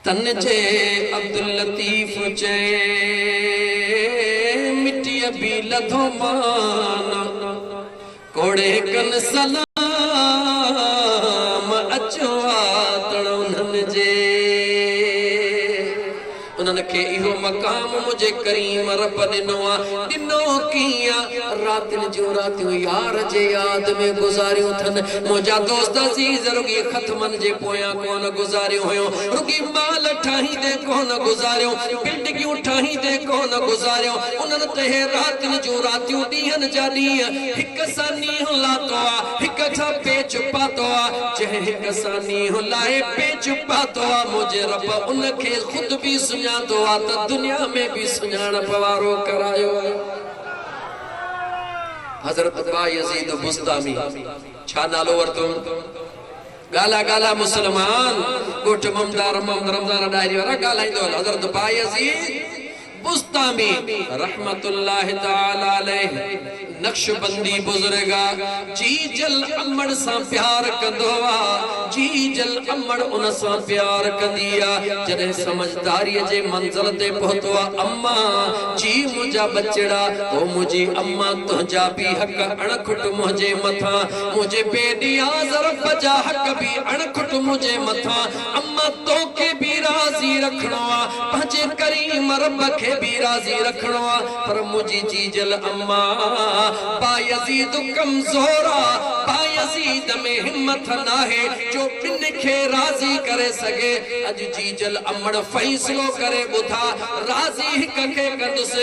तन जे अब्दुल लतीफ चे मिट्टी भी लधो माना कोड़े कन सलाम अचवा तड़न जे उन्हनि खे इहो मकाम मुझे करीम रब ॾिनो किया रातिन जो रातियों यार जे याद में गुजारियो थन मुझा दोस्त अजीज रुगी खतमन जे पोया कोन गुजारियो हुयो रुगी माल ठाही दे कोन गुजारियो बिल्डिंगियूं ठाही दे कोन गुजारियो उन्हनि ते रातिन जो रातियों ॾींहन जा ॾींहं हिक सां नींहुं लातो आ हिक सां पेच पातो आ जंहिं हिक सां नींहुं लाए पेच पातो आ मुझे रब उनखे खुद भी सुञातो आ त दुनिया में भी सुञाणप वारो करायो हजरत बायजीद बुस्तामी छा नालो वरतो गाला गाला मुसलमान गोठ ममदार रमजान डायरी वाला गालाइंदो हजरत बायजीद बुस्तामी रहमतुल्लाह ताला अलैह नक्शबंदी बुजुर्गा जी जल अम्मड़ सा प्यार कंदोवा जी जल अम्मड़ उन सा प्यार कंदिया जने समझदारी जे मंजिल ते पहुतवा अम्मा जी मुझा बचड़ा ओ मुझी अम्मा तुझा भी हक अणखुट मुझे मथा मुझे बेदिया ज़रफ जा हक भी अणखुट मुझे मथा अम्मा तो के भी राजी रखणो पंजे करीम रब के भी राजी रखणो पर मुझी जी जल अम्मा बायजीद कमजोरा बायजीद में हिम्मत ना है जो बिन के राजी करे सके अज जी जल अमड़ फैसलो करे बुधा राजी हिक के कंदुस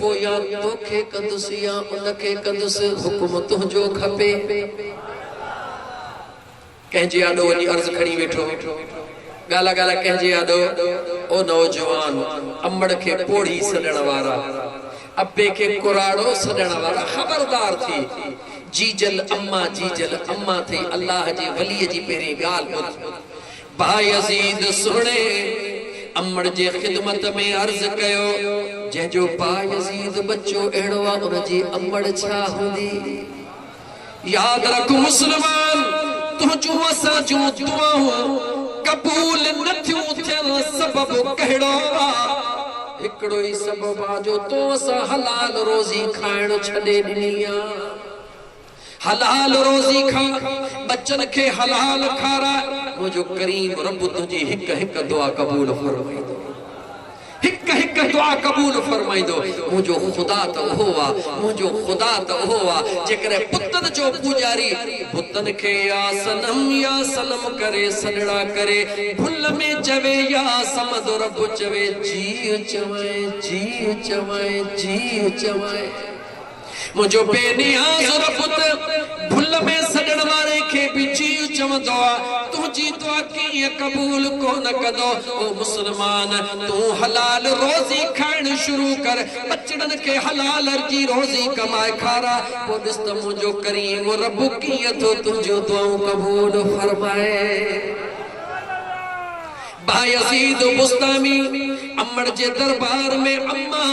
पोया तोखे कंदुस या उनके कंदुस हुकुम तुझो खपे कहजे आडो वनी अर्ज खणी वेठो गाला गाला कहजे आडो ओ नौजवान अमड़ के पोड़ी सडण वारा अब्बे के कुराड़ो सडण वाला खबरदार थी जीजल अम्मा थी अल्लाह जी वली जी पेरी गाल बुध बायजीद सुने अम्मड़ जे खिदमत में अर्ज कयो जे जो बायजीद बच्चो एड़ो आ उन जी अम्मड़ छा हुंदी याद रख मुसलमान तुझो असा जो दुआऊं कबूल न थियूं थियन सबब कहिड़ो आ एकड़ो ही सबब आ जो तो असा हलाल रोजी खाइण छडे दिनिया हलाल रोजी खा बच्चन के हलाल खारा मुझो करीम रब तुझी हिक हिक दुआ कबूल फरमाइंदो हिक हिक दुआ कबूल फरमाइंदो मुझो खुदा त होवा मुझो खुदा त होवा जेकरे पुतन जो पुजारी पुतन के या सनम करे सनड़ा करे भुल में चवे या समद रब चवे जी चवे मुझो बेनियाज रब भुल में सडण वारे के भी जी चवंदो आ तुझी दुआ की कबूल को न कदो ओ मुसलमान तू हलाल रोजी खाइण शुरू कर बचड़न के हलाल जी रोजी कमाए खारा वो दिस त मुझो करीम रब की तो तुझो दुआऊं कबूल फरमाए बायजीद बुस्तामी अम्मड़ जे दरबार में अम्मा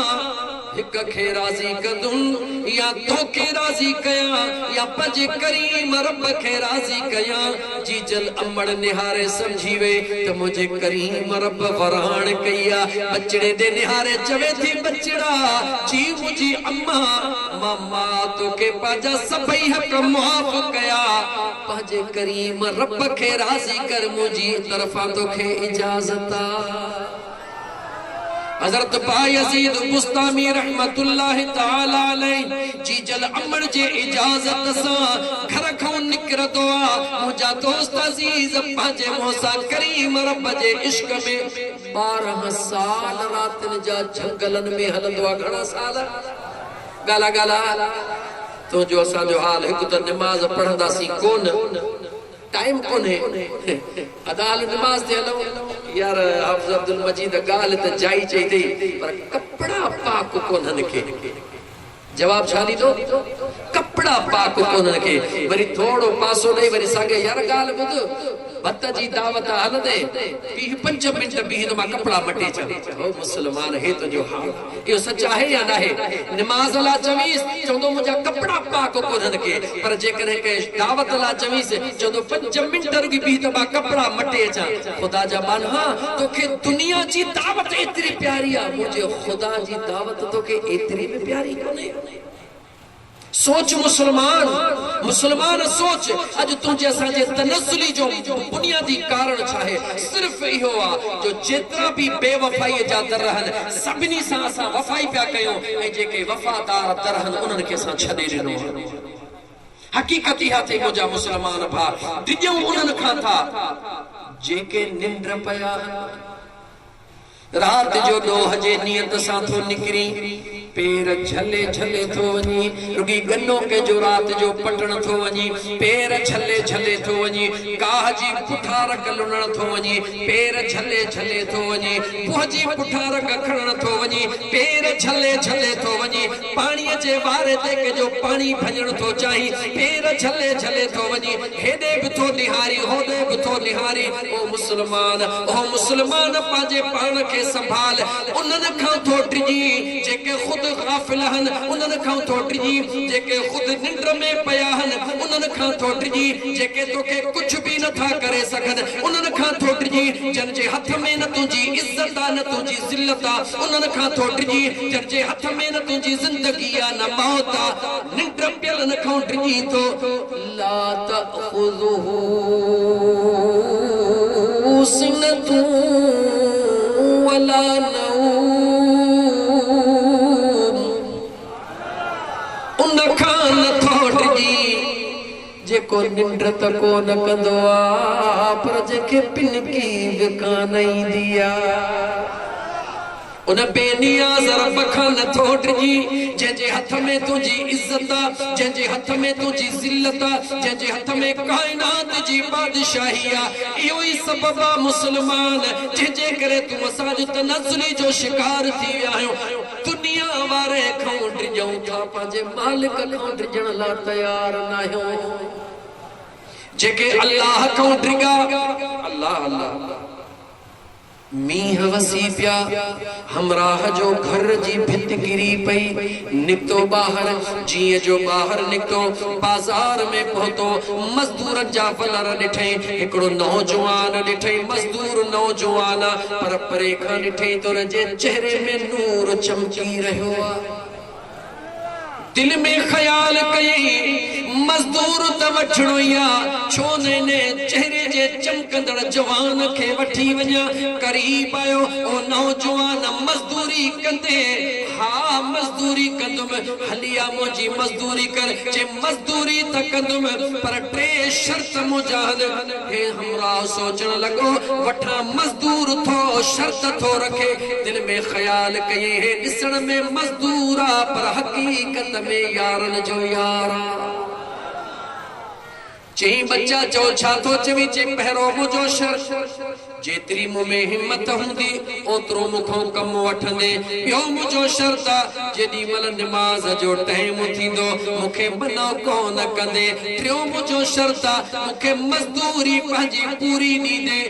हिक खे राजी कंदुम या तो के राजी कया या पंजे करीम रब के राजी कया जी जल अम्मड़ निहारे समझी वे तो मुझे करीम रब वरान कया बचड़े दे निहारे चवे थी बचड़ा जी मुझी अम्मा मामा तो के पाजा सबई हक माफ कया पंजे करीम रब के राजी कर मुझी तरफा तो के इजाजत हजरत बायजीद बुस्तामी रहमतुल्लाह ताला अलैह जी जल अमड़ जे इजाजत सा घर खो निकरदो आ मुझा दोस्त अजीज पाजे मोसा करीम रब जे इश्क में 12 साल रातन जा जंगलन में हलंदो आ घणा साल गाला गाला तो जो असा जो हाल हिक त नमाज पढ़ंदा सी कोन टाइम कोने अदाल नमाज दे हलो यार हाफिज अब्दुल मजीद गाल त जाई चईते पर कपड़ा पाक कोनन के जवाब छा दीदो कपड़ा पाक कोनन के वरी थोड़ो पासो नहीं वरी सागे यार गाल बुध भत जी दावत हलंदे 5 मिंट बीह मां कपड़ा मटे चले ओ मुसलमान हे तुंहिंजो हाल इहो सच आहे या न आहे नमाज़ ला चवीस चवंदो मुंहिंजा कपड़ा पाक कोन्हनि के पर जेकॾहिं के दावत ला चवीस चवंदो 5 मिंट रुगी बीह त मां कपड़ा मटे अचां खुदा जा बानहा तोखे दुनिया जी दावत एतिरी प्यारी आहे मुंहिंजे खुदा जी दावत तोखे एतिरी भी प्यारी कोन्हे सोच मुसलमान सोच अज तुझे असांजे तनज़ुली जो बुनियादी कारण छाहे सिर्फ इहो आ जो जेतरा भी बेवफाई जा दर हन सभिनी सां असां वफाई पिया कयूं ऐं जेके वफादार दर हन उन्हनि खे असां छॾे ॾिनो हकीकत इहा थी मुंहिंजा मुसलमान भा डिॼूं उन्हनि खां था जेके निंड पिया रात जो ॾोह जे नियत सां थो निकिरी पेर झले झले थो वञी रुगी गन्नो के जो रात जो पटण थो वञी पेर झले झले थो वञी गाह जी पुठार कलुणण थो वञी पेर झले झले थो वञी पोह जी पुठार खणण थो वञी पेर झले झले थो वञी पाणीअ जे वारे ते के जो पाणी भञण थो चाही पेर झले झले थो वञी हेॾे बि थो निहारी होॾे बि थो निहारी ओ मुसलमान पंहिंजे पाण खे संभाल उन्हनि खां थो डिॼी जेके ख़ुदि गाफ़िल हन उन्हनि खां थो डिॼी जेके ख़ुदि निंड में पिया हन उन्हनि खां थो डिॼी जेके तोखे कुझु बि नथा करे सघनि उन्हनि खां थो डिॼी जन जे हथ में न तुंहिंजी इज़त आहे न तुंहिंजी ज़िल्लत आहे उन्हनि खां थो डिॼी जन जे हथ में न तुंहिंजी ज़िंदगी आहे न मौत आहे निंड पियलनि खां डिॼी थो ला तख़ुज़ुहु सिनतु वला नऊम उन खां नथो डिॼी जेको निंड त कोन कंदो आहे पर जेके पिनकी बि कान ईंदी आहे उन बेनियाज़ रब खां नथो डिॼी जंहिंजे हथ में तुंहिंजी इज़त आहे जंहिंजे हथ में तुंहिंजी ज़िल्लत आहे जंहिंजे हथ में काइनात जी बादशाही आहे इहो ई सबब आहे मुसलमान जंहिंजे करे तूं असांजो तनज़ुली जो शिकार थी विया आहियूं दुनिया वारे खां डिॼूं था पंहिंजे मालिक खां डिॼण लाइ तयार न आहियूं जेके अल्लाह खां डिॼा अल्लाह अल्लाह मीह वसी पिया हमराह जो घर जी भित गिरी पई निकतो बाहर जीअं जो बाहर निकतो बाजार में पहुतो मजदूर जा वलर ॾिठई हिकिड़ो नौजवान ॾिठई मजदूर नौजवान पर परे खां ॾिठई तो जे चेहरे में नूर चमकी रहियो आहे दिल में ख्याल कई मजदूर त वठणो ई आहे छो ने चेहरे जे चमकंदड़ जवान खे वठी वञा करीब आयो ओ नौजवान मजदूरी कंदे हा मजदूरी कंदुमि हलिया मुंहिंजी मजदूरी कर जे मजदूरी त कंदुमि पर 3 शर्त मुंहिंजा हे हमरा सोचण लॻो वठां मजदूर थो शर्त थो रखे दिल में ख्याल कई हे ॾिसण में मजदूर आहे पर हकीकत में यारन जो यार चई बच्चा चो छा तो चवी चे पहिरो मुझो शर्त जेतरी मुंह में हिम्मत हुंदी ओतरो मुखों कम वठंदे यो मुझो शर्त जेडी मल नमाज जो टाइम थींदो मुखे मना कोन कंदे टियो मुझो शर्त मुखे मजदूरी पंहिंजी पूरी ॾींदे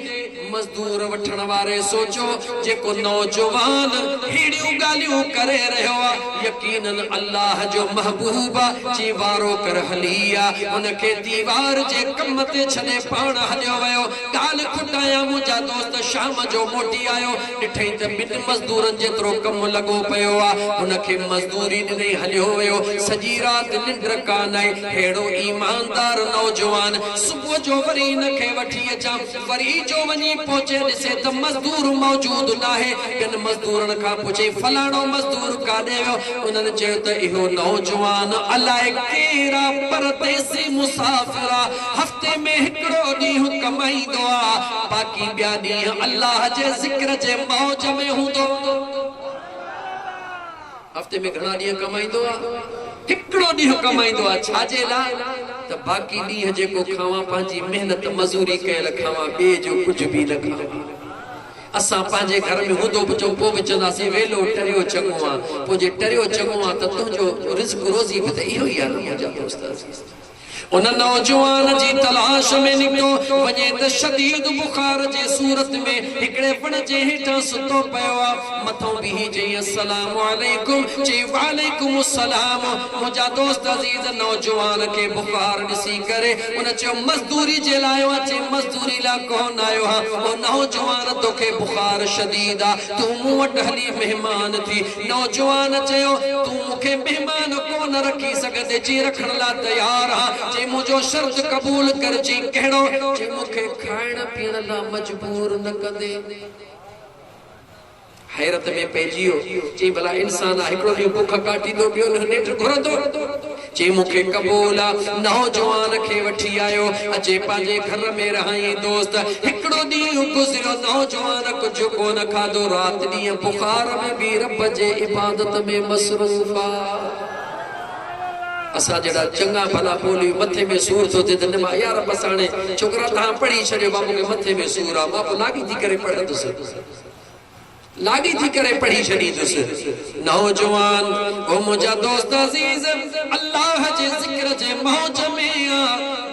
मजदूर वठण वारे सोचो जेको नौजवान हेड़ियूं ॻाल्हियूं करे रहियो आहे यकीनन अल्लाह जो महबूब जी वारो कर हली आहे उनखे दीवार जे कम ते छॾे पाण हलियो वियो ॻाल्हि खुटाया मुंहिंजा दोस्त शाम जो मोटी आयो ॾिठई त 2 मजदूरनि जेतिरो कमु लॻो पियो आहे उनखे मजदूरी ॾिनई हलियो वियो सॼी राति निंड कान आई हेड़ो ईमानदार नौजवान सुबुह जो वरी इनखे वठी अचां वरी जो वञी पहुचे ॾिसे त मजदूर मौजूद न आहे ॿिनि मजदूरनि खां पुछे फलाणो मजदूर काॾे वियो उन्हनि चयो त इहो नौजवान अलाए केरा परदेसी मुसाफ़िर हफ़्ते में हिकिड़ो ॾींहुं कमाईंदो आहे बाक़ी ॿिया ॾींहं अल्लाह जे ज़िक्र जे मौज में हूंदो हफ़्ते में घणा ॾींहं कमाईंदो आहे हिकिड़ो ॾींहुं कमाईंदो आहे छाजे लाइ त बाक़ी ॾींहं जेको खावां पंहिंजी महिनत मज़ूरी कयल खावां ॿिए जो कुझु बि न खावां असां पंहिंजे घर में हूंदो बि चऊं पोइ बि चवंदासीं वेलो टरियो चङो आहे पोइ जे टरियो चङो आहे त तुंहिंजो रिस्क रोज़ी बि त इहो ई आहे मुंहिंजा दोस्त उन नौजवान जी तलाश में निकतो वने त शदीद बुखार जे सूरत में हिकड़े वण जे हेठां सुतो पयो आ मथों भी चई अस्सलाम वालेकुम चई वालेकुम अस्सलाम मुजा दोस्त अजीज नौजवान के बुखार दिसी करे उन चयो मजदूरी जे लायो अचे मजदूरी ला कोन आयो हा ओ नौजवान तोखे बुखार शदीद आ तू मूं वट हली मेहमान थी नौजवान चयो तू मुखे मेहमान कोन रखी सघंदे जी रखण ला तैयार हा जे मुझो शर्त कबूल कर जी कहड़ो जे मुखे खाइण पीण ला मजबूर न कंदे हैरत में पेजियो जी भला इंसान हिकड़ो दी भूख काटी दो बियो नेठ घुरंदो जी मुखे कबूल आ नौजवान खे वठी आयो अचे पांजे घर में रहाई दोस्त हिकड़ो दी गुजरियो नौजवान कुछ कोन खादो रात दी बुखार में भी रब जे इबादत में मसरूफ आ असा जड़ा चंगा भला बोली मथे में सूर तो दे न यार बसाने छोकरा ता पढ़ी छड़ियो बाबू के मथे में सूर आ बाबू लागी थी करे पढ़दस लागी थी करे पढ़ी छड़ी दुस नौजवान ओ मुजा दोस्त अजीज अल्लाह जे जिक्र जे मौज में आ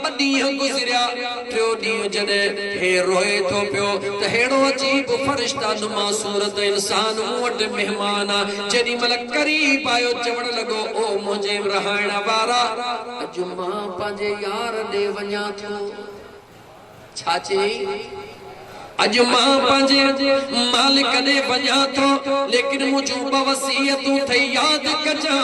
बदी गुजरिया टियो दी जने हे रोए तो पियो त हेड़ो अजीब फरिश्ता नुमा सूरत इंसान वट मेहमान जदी मल करीब आयो चवण लगो ओ मुझे रहण वारा अज मां पांजे यार दे वञा थो छाचे अज मां पांजे मालिक दे वञा थो लेकिन मुझो वसीयतूं थई याद कजा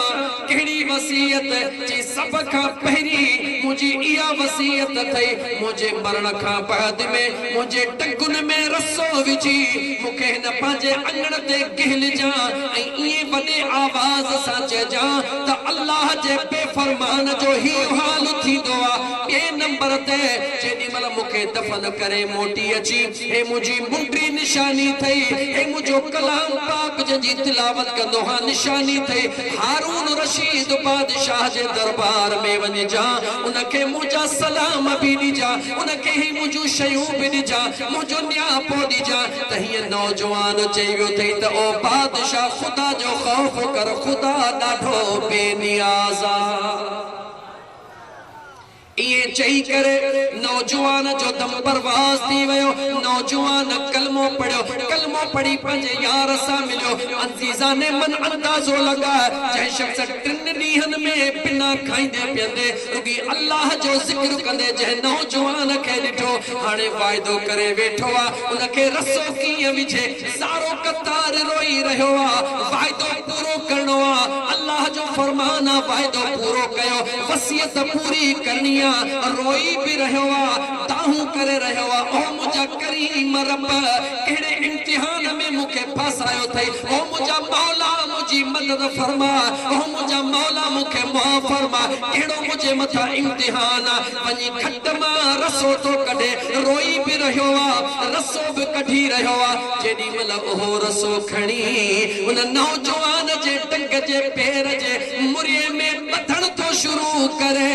केड़ी वसीयत जी सब का पहरी मुझी इया वसीयत थई मुझे मरण का बाद में मुझे टगुन में रसो विजी मुखे न पांजे अंगण ते गिहल जा ए ये वडे आवाज सा जा त अल्लाह जे बेफरमान जो ही हाल थींदो आ ए नंबर ते जेडी मल मुखे दफन करे मोटी अची हे मुझी मुंडी निशानी थई हे मुझो कलाम पाक जी तिलावत कंदो हा निशानी थई हारून रशीद बादशाह जे दरबार में वने जा उनके मुझा सलाम भी दिजा उनके ही मुझो शयूं भी दिजा मुझो न्यापो दिजा तहिए नौजवान चयो थई त ओ बादशाह खुदा जो खौफ कर खुदा ॾाढो बेनियाज़ आ ये चई करे नौजवान जो दम परवाज थी वयो नौजवान कलमो पढ़ी पंजे यार सा मिलो अजीजा ने मन अंदाजो लगा जै शख्स टिन दीहन में बिना खाइंदे पियंदे रुगी अल्लाह जो जिक्र कंदे जै नौजवान के दिठो हाने वायदो करे वेठो आ उनके रसो कीअं विझे सारो कतार रोई रहियो आ वायदो पूरो करणो आ अल्लाह जो फरमान आ वायदो पूरो कयो वसियत पूरी करनी रोई भी रहो ताहू करे रहो ओ मुझा करीम रब केड़े इम्तिहान में मुखे फसायो थई ओ मुझा मौला मुझी मदद फरमा ओ मुझा मौला मुखे माफ फरमा केड़ो मुझे मथा इम्तिहान वनी खट मा रसो तो कढे रोई भी रहो रसो भी कढी रहो जेडी मल ओ रसो खणी उन नौजवान जे टंग जे पैर जे मुरिए में बधण तो शुरू करे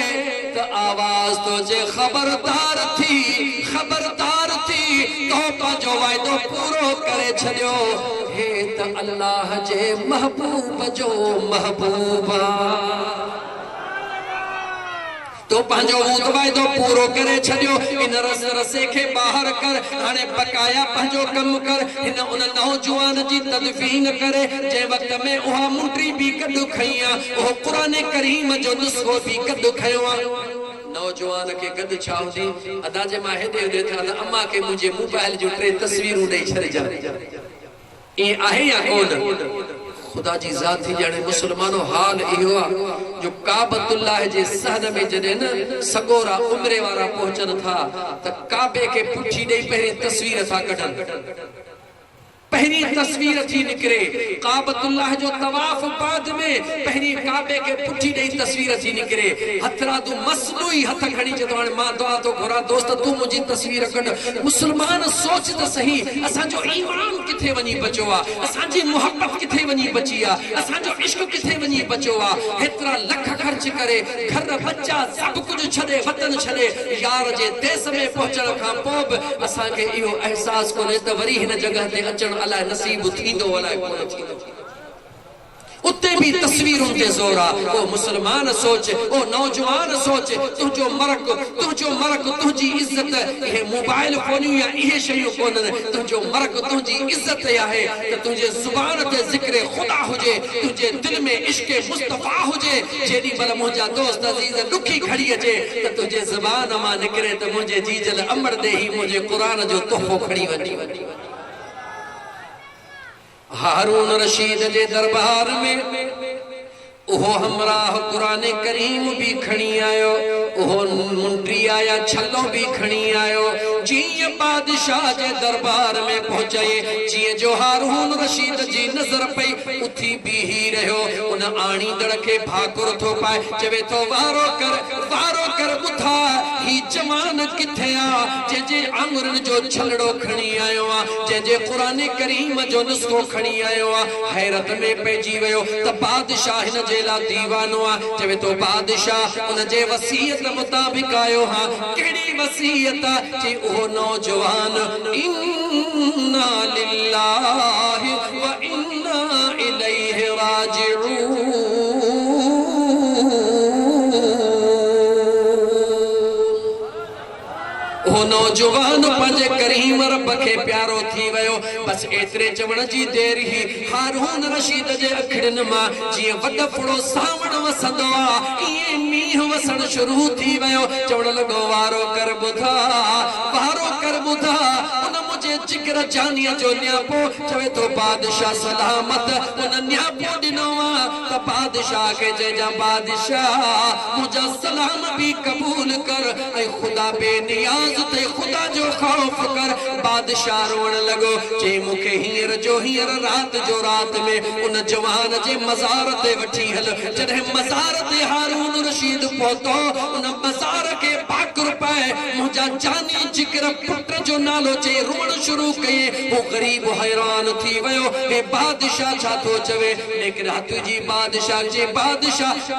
त आवाज तो जे खबरदार थी तो पांजो वायदो पूरो करे छड़ियो हे त अल्लाह जे महबूब जो महबूबा तो पांजो वायदो पूरो करे छड़ियो इन रसे के बाहर कर हाने बकाया पांजो कम कर इन उन नौजवान जी तदफीन करे जे वक्त में ओहा मुंडी भी कदु खैया ओ कुरान करीम जो नुस्खो भी कदु खयो नौजवान के गद छावदी अदा जे मा हेदे हेदे था अम्मा के मुझे मोबाइल जो टे तस्वीरूं दे छड़ जा ए आहे या कोन खुदा जी जात थी जाने मुसलमानो हाल इहो आ जो काबतुल्लाह जे सहन में जने न सगोरा उम्रे वाला पहुंचन था त काबे के पुठी दे पहरी तस्वीर था कढन पहली तस्वीर थी निकरे काबतुल्लाह जो तवाफ बाद में पहली काबे के पुठी दे तस्वीर थी निकरे हथरा तू मसलुई हथ खड़ी जतो मां दुआ तो घोरा दोस्त तू मुझी तस्वीर कढ मुसलमान सोच त सही असा जो ईमान किथे वनी बचो आ असा जी मोहब्बत किथे वनी बची आ असा जो इश्क किथे वनी बचो आ हेतरा लख खर्च करे घर बच्चा सब कुछ छदे वतन छदे यार जे देश में पहुंचण का पोब असा के इहो एहसास कोने त वरी हिन जगह ते अचण अलाए नसीब थींदो अलाए कोन थींदो उते उते भी तस्वीरों ते जोरा ओ मुसलमान सोच ओ नौजवान सोच तुझो मरक तुझी इज्जत ये मोबाइल फोन या ये शयूं कोन तुझो मरक तुझी इज्जत है कि तुझे जुबान ते जिक्र खुदा हुजे तुझे दिल में इश्क मुस्तफा हुजे जेडी बल मुझा दोस्त अजीज दुखी खड़ी अचे त तुझे ज़बान मां निकरे त मुझे जीजल अमर दे ही मुझे कुरान जो तोहफो खड़ी वनी हारून रशीद जे दरबार में ओहो हमराह कुरान करीम भी खणी आयो ओहो मुंडी आया छल्लो भी खणी आयो जी बादशाह के दरबार में पहुंचे जी जो हारून रशीद जी नजर पई उठी भी ही रहो उन आणी दड़ के भाकुर थो पाए चवे तो वारो कर बुधा ही जवान किथे आ जे आंगुरन जो छलड़ो खणी आयो आ जे कुरान करीम जो नुस्खो खणी आयो आ हैरत में पइजी वयो त बादशाह हिन जेला दीवानो आ चवे तो बादशाह उन जे वसीयत मुताबिक आयो हां केड़ी वसीयत जे ओ नौजवान इन्ना लिल्लाहि व इन्ना इलैहि राजिऊन ओ नौजवान पंजे करीम रब के प्यारो थी वयो बस एतरे चवण जी देर ही हारून रशीद जे अखड़न मां जी वड फुड़ो सावण वसंदो आ ये मीह वसण शुरू थी वयो चवण लगो वारो कर बुधा उन मुझे जिक्र जानिया जो न्यापो चवे तो बादशाह सलामत उन न्यापो दिनो त बादशाह के जा बादशाह मुझा सलाम भी कबूल कर ऐ खुदा बेनियाज ते खुदा जो खौफ कर बादशाह रोण लगो जे मुखे हीर रात जो रात में उन जवान जे मजार ते वठी हल जदे मजार ते हारून रशीद पहुतो उन मजार के भाकुर पाए मुझा जानी जिक्र पुत्र जो नालो जे रोण शुरू कए वो गरीब हैरान थी वयो हे बादशाह छा तो चवे लेकिन तुझी बादशाह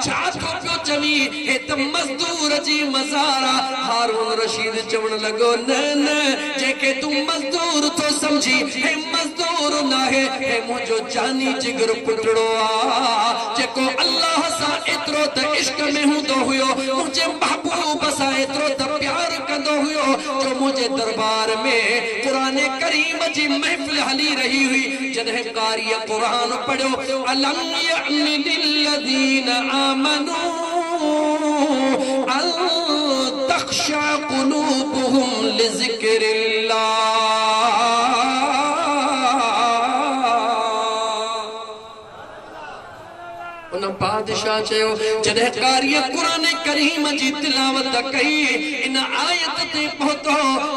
छा तो पियो चवी हे त मजदूर जी मजारा हारून रशीद चवण लगो न जेके तू मजदूर तो समझी हे मजदूर ना हे मुझो जानी जिगर पुटड़ो आ जेको अल्लाह सा एतरो त इश्क में हुंदो हुयो मुझे महबूब सा एतरो त प्यार कंदो हुयो जो मुझे दरबार में कुरान करीम जी महफिल हली रही हुई जदे कारी कुरान पढ़ो अलम यअनि लिल्लज़ीन आमनू अन तख्शा कुलूबुहुम लिज़िक्रिल्लाह उन बादशाह चयो जदे कारी कुरान करीम जी तिलावत कई इन आयत ते पहुतो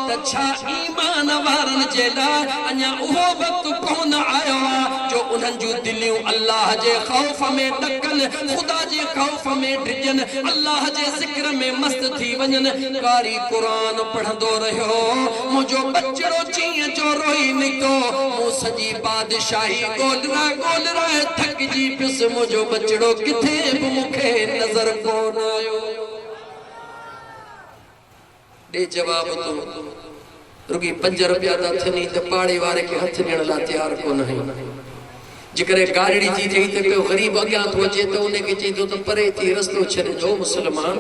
त छा ईमान वारन जे लाइ अञा उहो वक्त कोन आयो जो उन्हनि जूं दिलियूं अल्लाह जे खौफ में ॾकल खुदा जे खौफ में डिजन अल्लाह जे ज़िक्र में मस्त थी वञन कारी कुरान पढ़ंदो रहियो मुंहिंजो बचड़ो जीअं जो रोई निकितो मूं सॼी बादशाही ॻोल्हरा थकिजी पियुसि मुंहिंजो बचड़ो किथे बि मूंखे नज़र कोन आयो दे जवाब तू रुगी 5 रुपया दा थनी त पाड़े वारे के हथ ॾियण लाइ तैयार कोन है जिकरे गाड़ी जी थी त कोई गरीब अॻियां थो अचे त उन खे चई तो परे थी रस्तो छॾिजो मुसलमान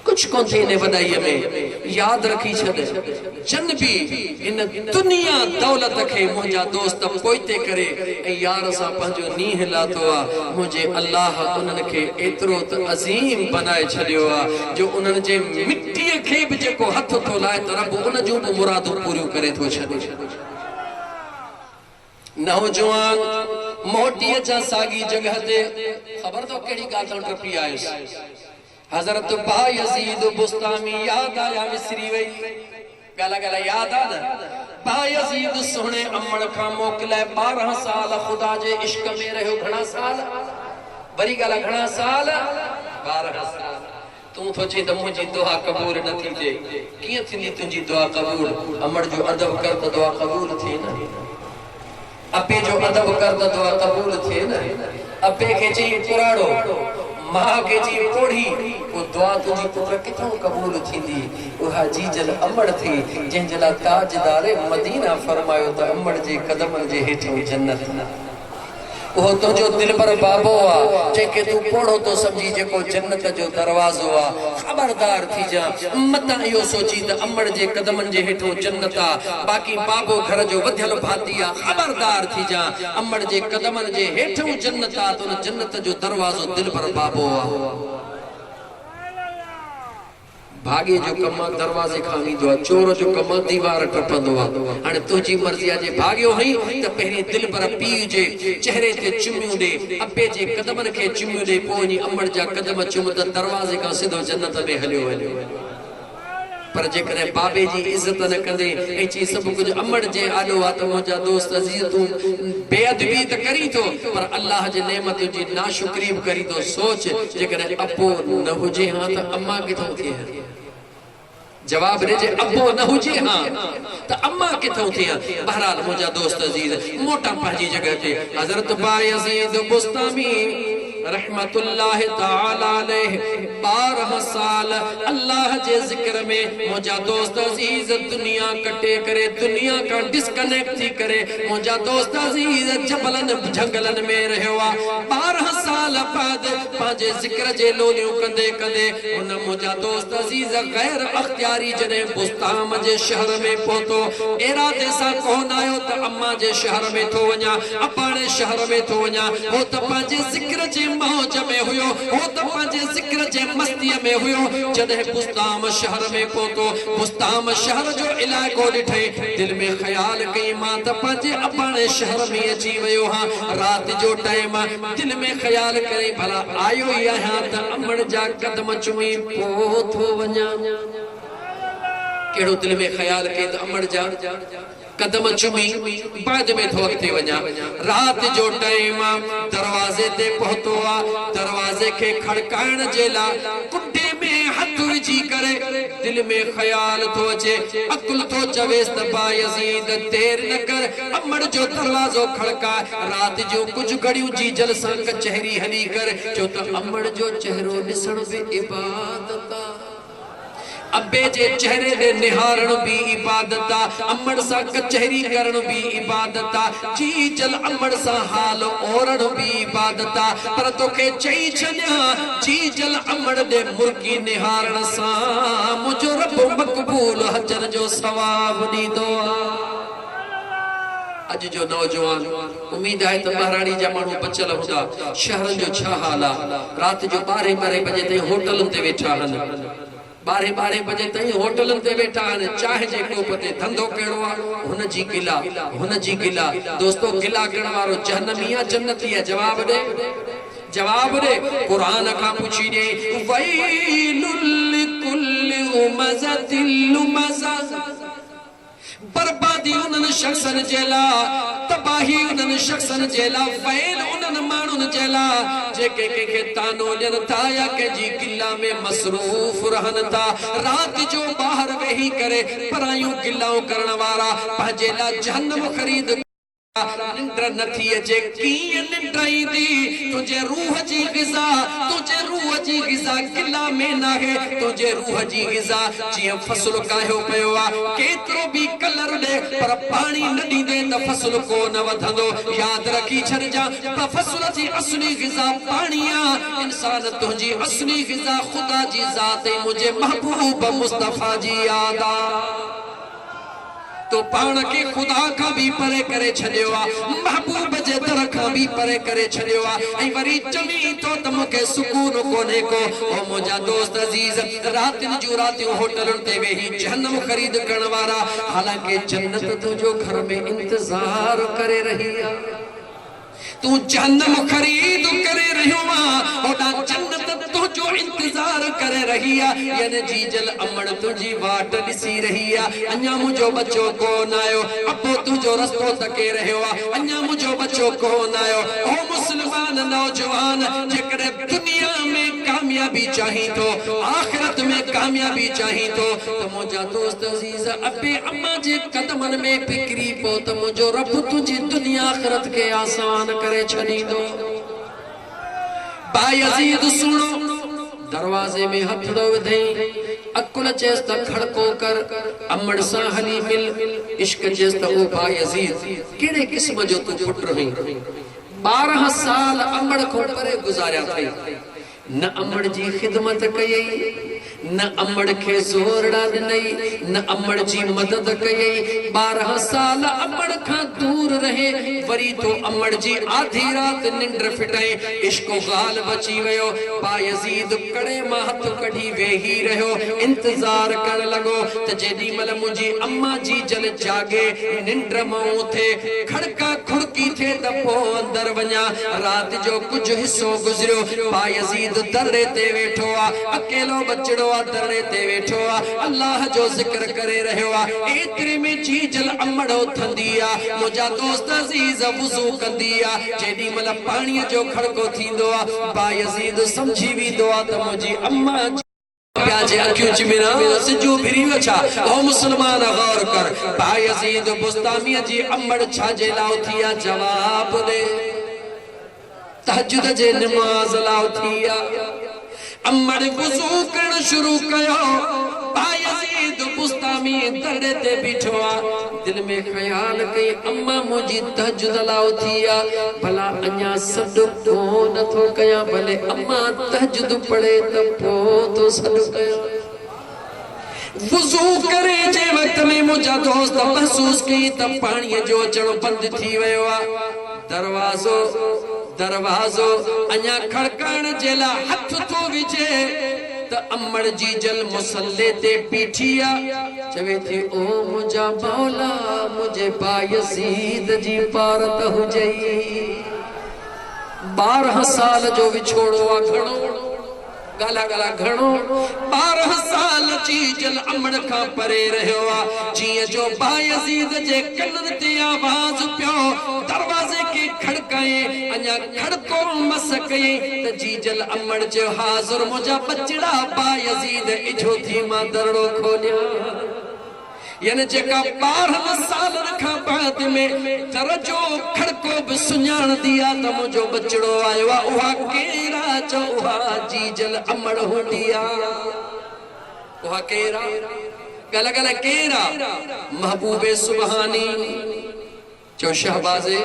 कुछ कोन थी इन वॾाईअ में याद रखी छॾ जन भी इन दुनिया दौलत के मुंहिंजा दोस्त पोइते करे ऐं यार सां पंहिंजो नीह लातो आ मुंहिंजे अल्लाह उन्हनि खे एतिरो त अज़ीम बनाए छॾियो आ जो उन्हनि जे मिट्टीअ खे बि जेको हथ थो लाए त रब उन जूं बि मुरादूं पूरियूं करे थो छॾे नौजवान मोटी अचा सागी जगह ते ख़बर तो कहिड़ी ॻाल्हि तां टपी आयुसि हज़रत बायज़ीद बुस्तामी याद आया विसरी वई गाला याद आ न बायज़ीद सोहणे अमड़ खां मोकलाए 12 साल खुदा जे इश्क में रहियो घणा साल वरी गाला घणा साल 12 साल तू तो चे त मुंहिंजी दुआ क़बूल न थी थे कीअं थींदी तुंहिंजी दुआ क़बूल अमड़ जो अदब कर त दुआ क़बूल थी न अपे जो अदब कर त दुआ क़बूल थे न अपे के चई पुराड़ो मां के जी पोड़ी वो दुआ तुझी पुत्र किथों कबूल थींदी उहा जीजल अमड़ थी जंहिंजला ताजदार मदीना फरमायो त अमड़ जे कदमन जे हेठों जन्नत वो तो जो दिल पर बाबो आ जेके तू पढ़ो तो समझी जेको जन्नत जो दरवाजो आ खबरदार थी जा मत यो सोची त अमड़ जे कदमन जे हेठो जन्नत आ बाकी बाबो घर जो वधियल भाती आ खबरदार थी जा अमड़ जे कदमन जे हेठो जन्नत आ तो जन्नत जो दरवाजो दिल पर बाबो आ भागे जो कम दरवाजे खां ईंदो आहे चोर जो कम दीवार टपंदो आहे हाणे तुंहिंजी मर्ज़ी आहे जे भागियो हई त पहिरीं दिल पर पीउ जे चेहरे ते चुमियूं ॾे अबे जे कदमनि खे चुमियूं ॾे पोइ वञी अमड़ जा कदम चुम त दरवाज़े खां सिधो जन्नत में हलियो पर जेकॾहिं बाबे जी इज़त न कंदे ऐं चई सभु कुझु अमड़ जे आॾो आहे त मुंहिंजा दोस्त अज़ीज़ तूं बेअदबी त करी थो पर अल्लाह जे नेमतुनि जी नाशुक्री बि करी थो सोच जेकॾहिं अबो न हुजे हा त अम्मा किथां थिए जवाब दे जे अबो न हुजे हां त अम्मा किथां थिए बहरहाल मुंहिंजा दोस्त अज़ीज़ मोटा पंहिंजी जगह ते हज़रत बायज़ीद बुस्तामी रहमतुल्लाह ताला अलैह 12 साल अल्लाह जे जिक्र में मुंहिंजा दोस्त अज़ीज़ दुनिया कटे करे दुनिया का डिस्कनेक्ट थी करे मुंहिंजा दोस्त अज़ीज़ जबलन जंगलन में रहियो आहे 12 साल बाद पंहिंजे जिक्र जे लोलियूं कंदे कंदे उन मुंहिंजा दोस्त अज़ीज़ गैर अख्तियारी जॾहिं बुस्ताम जे शहर में पहुतो इरादे सां कोन आयो त अम्मा जे शहर में थो वञा अपाणे शहर में थो वञा हो त पंहिंजे जिक्र जे मौज में हुयो हो त पंहिंजे जिक्र जे मस्तीअ में हुयो जॾहिं बुस्ताम शहर में पहुतो बुस्ताम शहर जो इलाइक़ो ॾिठे दिल में ख़्याल कई मां त पंहिंजे अपाणे शहर में अची वियो हां राति जो टाइम दिल में ख़्याल करे भला आयो ई आहियां त अमड़ जा कदम चुमी पोइ थो वञा केड़ो दिल में ख्याल के अमड़ जा कदम चुमी बाद में थो अॻिते वञा रात जो टाइम दरवाजे ते पहुतो आ दरवाजे के खड़काइण जे लाइ कुंडे में हथ विझी करे दिल में ख्याल थो अचे अकुल थो चवेस त बायज़ीद देर न कर अमड़ जो दरवाजो खड़का रात जो कुछ घड़ियों जी जल सां कचहरी हली कर जो त अमड़ जो चेहरो ॾिसण बि इबादत अब्बे जे चेहरे दे निहारण भी इबादत अमड़ सा कचहरी करण भी इबादत जी जल अमड़ सा हाल ओरण भी इबादत पर तोखे चई छॾिया जी जल अमड़ दे मुर्गी निहारण सा मुझो रब मक़बूल हजर जो सवाब ॾींदो अज जो नौजवान उम्मीद है तो महारानी जा माण्हू बचल हूंदा शहरन जो छा हाल आ रात जो 12 बजे ताईं होटलन ते वेठा आहिनि 12 बजे ताईं होटलन ते वेठा आहिनि चाहे जे कोप ते धंधो कहिड़ो आहे हुन जी गिला दोस्तो गिला करण वारो जहन्नमी आहे जन्नती आहे जवाब दे कुरान का पूछी दे वैलुल लिकुल्लि हुमज़तिल लुमज़ा बर्बादी उन्हनि शख्सन जे लाइ तबाही उन्हनि शख्सन जे लाइ फैल उन्हनि माण्हुनि जे लाइ जेके कंहिंखे तानो ॾियनि था या कंहिंजी गिला में मसरूफ़ रहनि था राति जो ॿाहिरि वेही करे परायूं गिलाऊं करण वारा पंहिंजे लाइ जहन्नम ख़रीद निंड नथी अचे कीअं निंड ईंदी तुंहिंजे रूह जी ग़िज़ा गिला में नाहे तुंहिंजे रूह जी ग़िज़ा जीअं फसल काहियो पियो आहे केतिरो बि कलर ॾे पर पाणी न ॾींदे त फसल कोन वधंदो यादि रखी छॾिजां त फसल जी असली ग़िज़ा पाणी आहे इंसान तुंहिंजी असली ग़िज़ा ख़ुदा जी ज़ात ऐं मुंहिंजे महबूब मुस्तफ़ा जी याद आहे तो पाण के खुदा का भी परे करे छॾियो आहे महबूब जे दर खां भी परे करे छॾियो आहे ऐं वरी चवी तो त मूंखे सुकून कोन्हे को ओ मुंहिंजा दोस्त अज़ीज़ रातिन जूं रातियूं होटलुनि ते वेही जहन्नम ख़रीद करण वारा हालांकि जन्नत तुंहिंजो घर में इंतज़ार करे रही आहे तू जहन्नम खरीद करे रहियो आहे ओॾा जन्नत तुंहिंजो इंतज़ार करे रही आहे यानी जी जल अमड़ तुंहिंजी वाट ॾिसी रही आहे अञा मुंहिंजो बच्चो कोन आयो अबो तुंहिंजो रस्तो तके रहियो आहे अञा मुंहिंजो बच्चो कोन आयो ओ मुस्लमान नौजवान जेकॾहिं दुनिया में कामयाबी चाही तो आखिरत में कामयाबी चाही तो मुंहिंजा दोस्त अज़ीज़ अबे अम्मा जे कदमनि में फिक्री पो त मुंहिंजो रब तुंहिंजी दुनिया आखिरत के आसान करे छॾींदो बायज़ीद सुनो दरवाजे में हथ थो विधई अकुल चेस त खड़को कर अमड़ सां हली मिल इश्क चेस त ओ बायज़ीद कहिड़े क़िस्म जो तू पुट रही 12 साल अमड़ को परे गुजारिया थई न अमड़ जी खिदमत कई न अमड़ के जोर ॾिनई न अमड़ जी मदद कई 12 साल अमड़ का दूर रहे वरी तो अमड़ जी आधी रात निंड फिटाई इश्क गाल बची वयो बायजीद कड़े मां हथ कढी वेही रहो इंतजार कर लगो त जेडी मल मुजी अम्मा जी जल जागे निंड मां थे खड़का खुड़की थे त पो अंदर वञा रात जो कुछ हिस्सो गुजरियो बायजीद दर्रे ते वेठो आ अकेलो बचड़ो आ दर्रे ते वेठो आ अल्लाह जो जिक्र करे रहियो आ एतरे में जी जल अमड़ो थंदी आ मुजा दोस्त अजीज वुजू कंदी आ जेडी मल पानी जो खड़को थींदो आ बायजीद समझी वेंदो आ त मुजी अम्मा प्याजे अखियों च मेरा सिजो भिरी वछा ओ मुसलमान गौर कर बायजीद बुस्तामी जी अमड़ छाजे लाओ थिया जवाब दे तहज्जुद जे नमाज लाओ थिया अमड़ वुजू करण शुरू कयो बायजीद बुस्तामी दरड़े ते बीठो आ दिल में ख्याल कई अम्मा मुजी तहज्जुद लाओ थिया भला अन्या सद को न थो कया भले अम्मा तहज्जुद पढ़े त पो तो सद कया वुजू करे जे वक्त में मुजा दोस्त महसूस की त पानी जो अचण बंद थी वयो आ दरवाजो अन्या खड़काण जेला हथ तो विजे त अमड़ जी जल मुसल्ले ते पीठिया चवे थी ओ मुजा मौला मुझे बायजीद जी पारत हुजई 12 साल जो विछोड़ो आ घणो गाला गाला घणो 12 साल जी जल अमड़ का परे रहियो आ जिए जो बायजीद जे कनन ते आवाज पियो दरवाजे के खड़काए अन्या खड़को मस कई त जी जल अमड़ जो हाज़िर मुजा बचड़ा बायजीद इजो थी मां दरड़ो खोलिया यानी जेका 12 साल रखा बाद में दरजो खड़को भी सुञाण दिया त मुझो बचड़ो आयो आ उहा केरा जो उहा जी जल अमड़ हुंदिया उहा केरा गल गल केरा महबूबे सुबहानी जो शहबाजे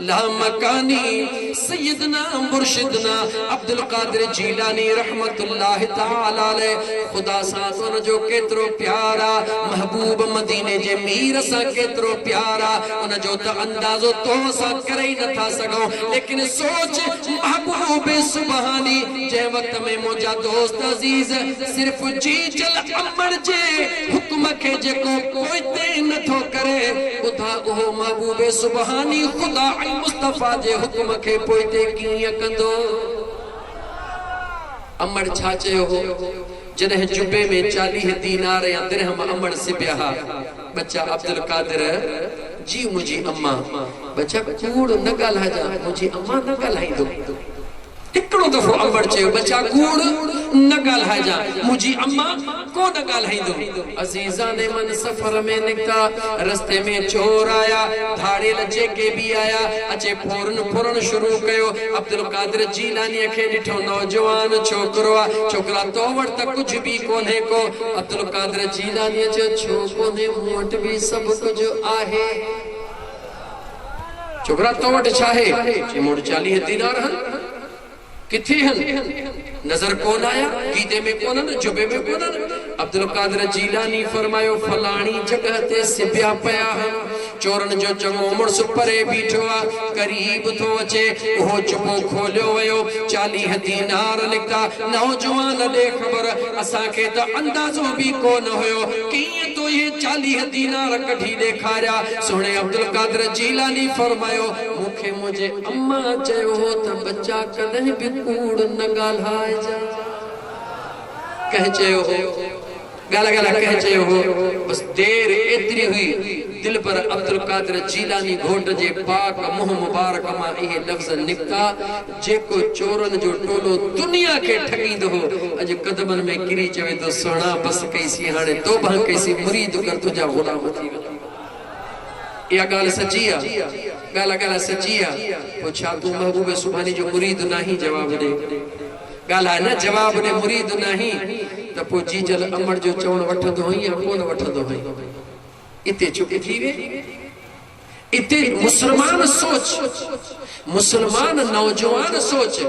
ला मकानी सैयदना मुर्शिदना अब्दुल कादिर जीलानी रहमतुल्लाह तआला अलैह खुदा सा सुन जो केतरो प्यारा महबूब मदीने जे मीर सा केतरो प्यारा उन जो त अंदाजो तो सा करे न था सको लेकिन सोच महबूब सुबहानी जे वक्त में मुजा दोस्त अजीज सिर्फ जी जल अमड़ जे हुक्म के जेको कोई ते न थो करे उथा ओ महबूब सुबहानी खुदा मुस्तफा जे हुक्म के पोइते कीअं कंदो अमड़ छा चयो हो जॾहिं जुबे में 40 दीनार या दिरहम अमड़ सिबिया बच्चा अब्दुल कादिर जी मुझी अम्मा बच्चा कूड़ न ॻाल्हाइजा मुझी अम्मा न ॻाल्हाईंदो हिकिड़ो दफ़ो अमड़ चयो बच्चा कूड़ न ॻाल्हाइजा मुझी अम्मा को न ॻाल्हाईंदो अज़ीज़ाने मन सफ़र में निकता रस्ते में चोर आया धाड़ेल जेके भी आया अचे फौरन शुरू कयो अब्दुल कादिर जीलानी खे ॾिठो नौजवान छोकरो आ छोकरा तो वट त कुछ भी कोने को अब्दुल कादिर जीलानी जो छो कोने मूं वट भी सब कुछ आहे छोकरा तो वट छाहे मूं 40 दीनार हन किथे हन नजर कौन आया गीते में कौन जुबे में कौन अब्दुल कादिर जीलानी फरमायो फलानी जगह ते सिबिया पया चोरन जो चंगो मुड़स परे बीठो आ करीब तो अचे ओ जुबो खोलियो वयो 40 दीनार निकता नौजवान दे खबर असा के त अंदाजो भी कोन होयो कीअं तो ये 40 दीनार कढी देखारिया सोने अब्दुल कादिर जीलानी फरमायो मुखे मुझे अम्मा चयो हो त बच्चा कदे भी कूड़ न ॻाल्हाइजा कह चयो हो गाला गाला कह चयो हो बस देर एतरी हुई दिल पर अब्दुल कादिर जीलानी घोट जे पाक मुंह मुबारक मां इहे लफ्ज निकता जेको चोरन जो टोलो दुनिया के ठगींदो हो अज कदमन में गिरी चवे तो सोना बस कैसी हाने तौबा कैसी मुरीद कर तुझा गुलाम थी या गाल सच्ची आ गाला गाला सच्ची आ पूछा तू महबूब सुभानी जो मुरीद नहीं जवाब दे गाला न जवाब ने मुरीद नहीं त पो जी जल अमड़ जो चवण वठंदो या कोन वठंदो है इते चुप थी वे इते मुसलमान सोच, मुसलमान नौजवान सोच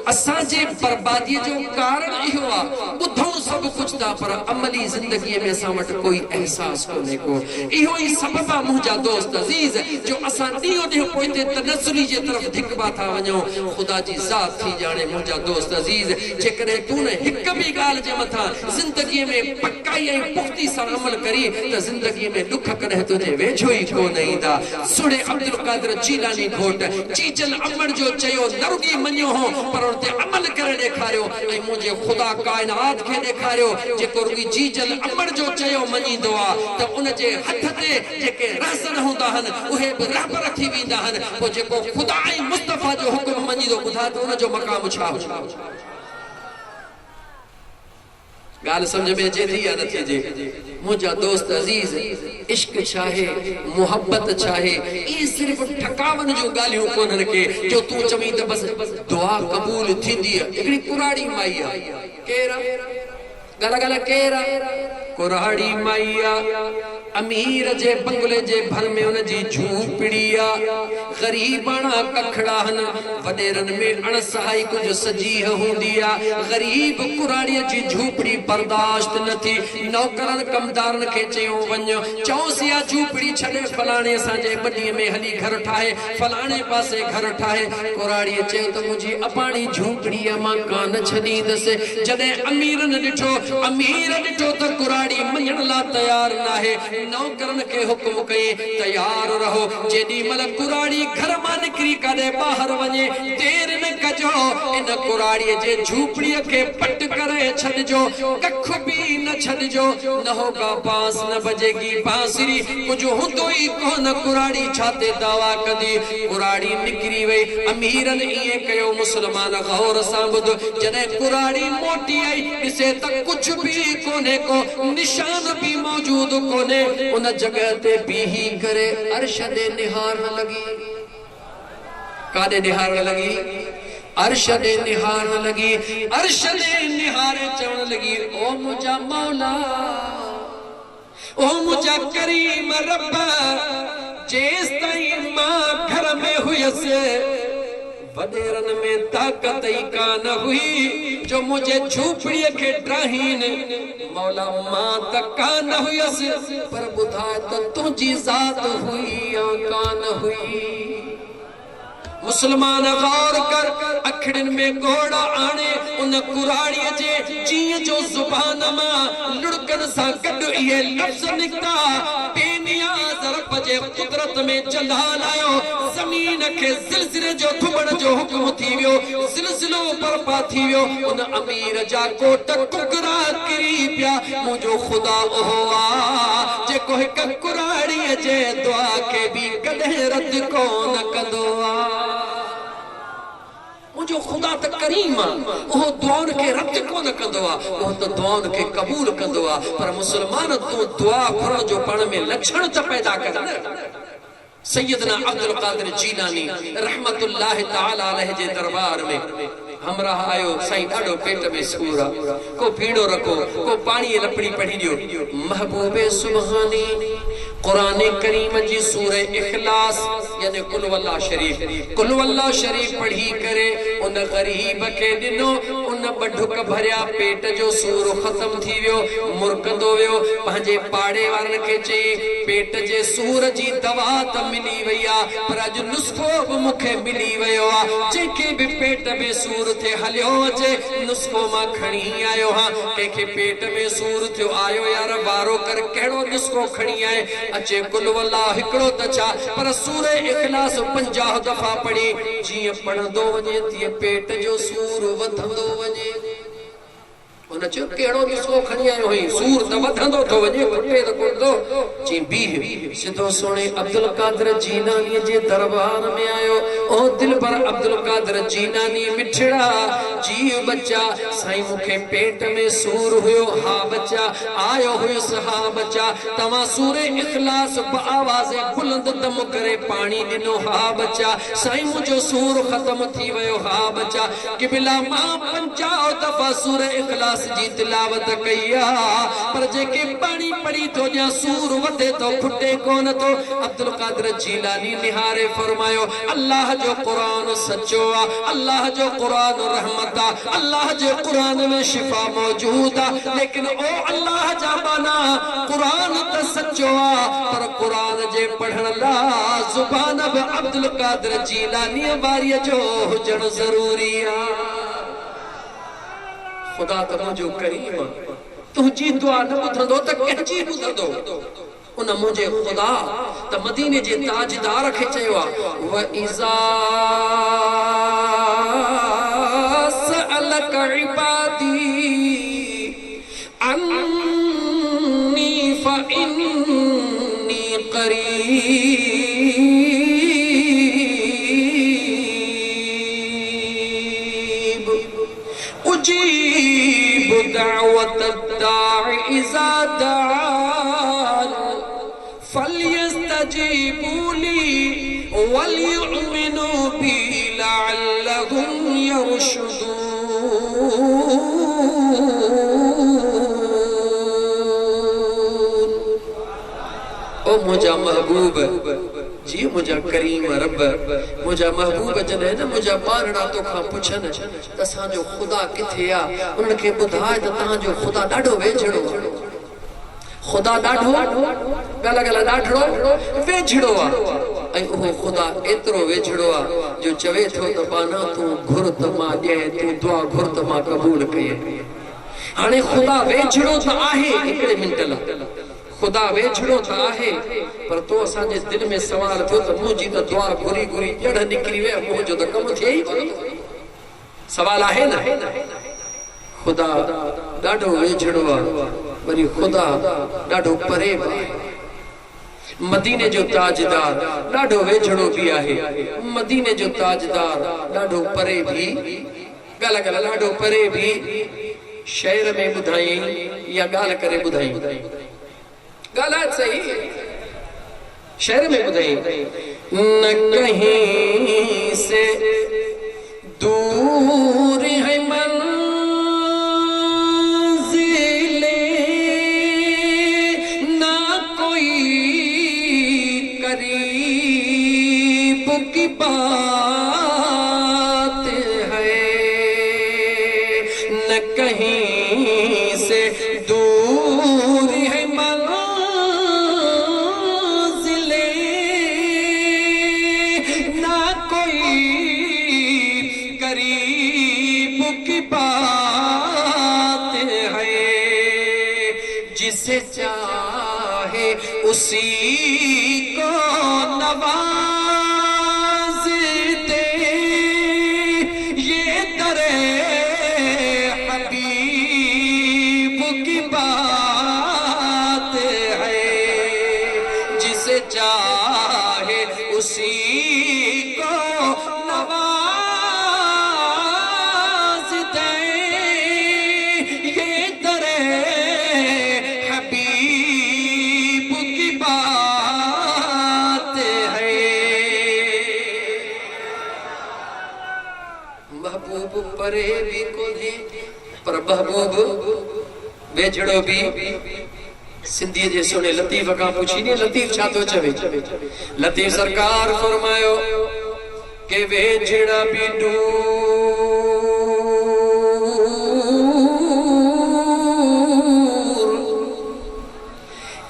असांजे बर्बादी जो कारण इहो आ। ॿुधूं सभु कुछ था पर अमली ज़िंदगी में असां वटि कोई एहसास कोन्हे को। इहो ई सबब आहे मुंहिंजा दोस्त अज़ीज़ जो असां ॾींहों ॾींहुं पोइ ते तनज़ुली जे तरफ़ धिकबा था वञूं। ख़ुदा जी ज़ात थी ॼाणे मुंहिंजा दोस्त अज़ीज़, जेकॾहिं तूं न हिक बि ॻाल्हि जे मथां ज़िंदगीअ में पकाई ऐं पुख़्ती सां अमल करी त ज़िंदगीअ में ॾुख कॾहिं तुंहिंजे वेझो ई कोन ईंदा। सुणे अब्दुल कादिर जीलानी घोट चीचल अमर जो चयो न रुॻी मञियो हो पर उन ते अमल करे ॾेखारियो ऐं मुंहिंजे ख़ुदा काइनात खे ॾेखारियो जेको रुॻी जीजल अमर जो चयो मञींदो आहे त उन जे हथ ते जेके रहसन हूंदा आहिनि उहे बि रहबर थी वेंदा आहिनि। पोइ जेको ख़ुदा ऐं मुस्तफ़ा जो हुकुम मञींदो ॿुधा त उन जो मक़ाम छा हुजे। ॻाल्हि सम्झ में अचे थी या नथी अचे? मुंहिंजा दोस्त अज़ीज़, इश्क छाहे, मोहब्बत छाहे, इहे सिर्फ़ ठकावन जूं ॻाल्हियूं कोन्हनि के जो तूं चवीं त बसि दुआ क़बूल थींदी आहे। हिकिड़ी कुराड़ी माई आहे, केरु आहे? ॻाल्हि ॻाल्हि केरु आहे? कुराड़ी माई आहे, अमीर जे बंगले जे भर में उन जी झूपड़ी आहे। ग़रीबाणा कखड़ा आहिनि, वॾेरनि में अणसहाई कुझु सजीह हूंदी आहे। ग़रीब कुराड़ीअ जी झूपड़ी बर्दाश्त न थी, नौकरनि कमदारनि खे चयो वञो चओसि इहा झूपड़ी छॾे फलाणे असांजे ॿडीअ में हली घर ठाहे, फलाणे पासे घर ठाहे। कुराड़ीअ चयो त मुंहिंजी अबाणी झूपड़ीअ मां कान छॾींदसि। जॾहिं अमीरनि ॾिठो, अमीर ॾिठो त कुराड़ी मञण लाइ तयारु न आहे, नौकरनि खे हुकुम कई तयार रहो। जेॾी महिल कुराड़ी घर मां निकिरी काॾे ॿाहिरि वञे देरि न कजो, इन कुराड़ीअ जे झूपड़ीअ खे पट करे छॾिजो, कख बि न छॾिजो। न होगा बांस न बजेगी बांसुरी, कुझु हूंदो ई कोन कुराड़ी छाते दावा कंदी। कुराड़ी निकिरी वई, अमीरनि ईअं कयो। मुस्लमान गौर सां ॿुध, जॾहिं कुराड़ी मोटी आई ॾिसे त कुझु बि कोन्हे को निशान बि मौजूद कोन्हे। उन जगह ते बीही करे अर्श दे निहारण लगी। काॾे निहारण लगी? अर्श दे निहारण लगी। अर्श दे निहारे चवण लगी, ओ मुंहिंजा मौला, ओ मुंहिंजा करीम रब, जेसि ताईं मां घर में हुयसि वॾेरनि में ताक़त ई कान हुई जो मुंहिंजे झूपड़ीअ खे ड्राहीन। मौला मां त कान हुयसि पर ॿुधाए त तुंहिंजी ज़ात हुई या कान हुई। मुसलमान गौर कर, अखड़िन में घोड़ा आणे उन कुराड़ीअ जे जीअं जो ज़ुबान मां लुड़कन सां गॾु इहे लफ़्ज़ निकिता, बेनियाज़ रब जे कुदरत में जलाल आयो। ज़मीन खे ज़िलज़िले जो थुमण जो हुकुम थी वियो, ज़िलज़िलो बर्पा थी वियो। उन अमीर जा कोट कुकरा किरी पिया। मुंहिंजो ख़ुदा उहो आहे जेको हिक कुराड़ीअ जे दुआ खे बि कॾहिं रद्द कोन कंदो आहे। मुंहिंजो ख़ुदा त करीम आहे, उहो दुआउनि खे रद्द कोन कंदो आहे, उहो त दुआउनि खे क़बूल कंदो आहे। पर मुसलमान तूं दुआ घुरण जो पाण में लक्षण त पैदा कर न। सैयदना अब्दुल कादिर जीलानी रहमतुल्लाह तआला अलैहि जे दरबार में हमरा आयो, साईं ॾाढो पेट में सूर आहे, को पीड़ो रखो, को पाणी लपड़ी पढ़ी ॾियो। महबूबे सुबहानी कुरान करीम जी सूरह इखलास यानी कुल वल्लाह शरीफ, कुल वल्लाह शरीफ पढ़ी करे उन गरीब खे ॾिनो। उन बढुक भरिया पेट जो सूर ख़त्म थी वियो, मुरकंदो वियो। पंहिंजे पाड़े वारनि खे चई पेट जे सूर जी दवा त मिली वई आहे पर अॼु नुस्ख़ो बि मूंखे मिली वियो आहे। जंहिंखे बि पेट में सूर थे हलियो अचे, नुस्ख़ो मां खणी आयो हां। कंहिंखे पेट में सूर थियो आयो यार वारो कर, कहिड़ो नुस्ख़ो खणी आए? अचे कुल वल्लाह हिकिड़ो त छा पर सूरह इखलास 50 दफ़ा पढ़ी। जीअं पढ़ंदो वञे तीअं पेट जो सूर वधंदो वञे। उन चयो कहिड़ो नुस्ख़ो खणी आयो हुई? सूर त वधंदो थो वञे, घटे त कोन थो। चई बीह। सिधो सोणे अब्दुल कादिर जीलानी जे दरबार में आयो। ओ दिलबर अब्दुल कादिर जीलानी मिठड़ा जीव बच्चा, साईं मूंखे पेट में सूर हुयो। हा बच्चा आयो हुयुसि, हा बच्चा तव्हां सूरह इखलास आवाज़ बुलंद दम करे पाणी ॾिनो। हा बच्चा साईं मुंहिंजो सूर ख़त्म थी वियो। हा बच्चा क़िबला मां 50 दफ़ा सूरह इखलास इखलास जी तिलावत कया पर जेके पानी पड़ी तो जा सूर वधे तो फुटे कोन तो अब्दुल कादिर जीलानी निहारे फरमायो अल्लाह जो कुरान सच्चो आ अल्लाह जो कुरान रहमत आ अल्लाह जो कुरान में शिफा मौजूद आ लेकिन ओ अल्लाह जा बना कुरान त सच्चो आ पर कुरान जे पढ़न ला जुबान अब अब्दुल कादिर जीलानी वारी जो हुजण जरूरी आ खुदा त मुझो करीम तुझी दुआ न ॿुधंदो त कंहिंजी ॿुधंदो उन मुझे खुदा त मदीने जे ताजदार खे चयो आ व इज़ा सअलक इबादी अन्नी फइन्नी करीब उजीब दावत दाई इज़ा दान फल्यस्तजीबू ली वलयुमिनू बी लअल्लहुम यरशुदून। ओ मुझा महबूब जी मुझा करीम रब मुझा महबूब जने न मुझा पारड़ा तो खा पुछन त असांजो खुदा किथे आ उन्हनि खे ॿुधाए त तव्हांजो खुदा ॾाढो वेझड़ो खुदा ॾाढो गला गला ॾाढो वेझड़ो आ ऐं उहो खुदा एतिरो वेझड़ो आ जो चवे थो त पाना तूं घुर त मां ॾिए तूं दुआ घुर त मां क़बूल कये हाणे खुदा वेझड़ो त आहे हिकिड़े मिंट लाइ खुदा वेझड़ो त आहे पर तो असांजे दिल में सवाल थियो त मुंहिंजी त दुआ घुरी घुरी जड़ निकिरी वे मुंहिंजो त कम थिए ई सवाल आहे न खुदा ॾाढो वेझड़ो आहे वरी खुदा ॾाढो परे आहे मदीने जो ताजदार ॾाढो वेझड़ो भी आहे मदीने जो ताजदार ॾाढो परे भी गल गल ॾाढो परे भी शहर में ॿुधाई या ॻाल्हि करे ॿुधाई ॻाल्हि सही शहर में ॿुधाई न कहीं से दूर है की बात है न कहीं से दूर है मंजिले ना कोई करीब की बात है जिसे चाहे उसी को नवाज चाहे उसी को नवाज दे ये दरे हबीब की बात है महबूब परे भी को दे पर महबूब वेझड़ो भी सिंधी जे सोने लतीफ का पूछी ने लतीफ छा तो चवे लतीफ सरकार फरमायो के वेझड़ा भी दूर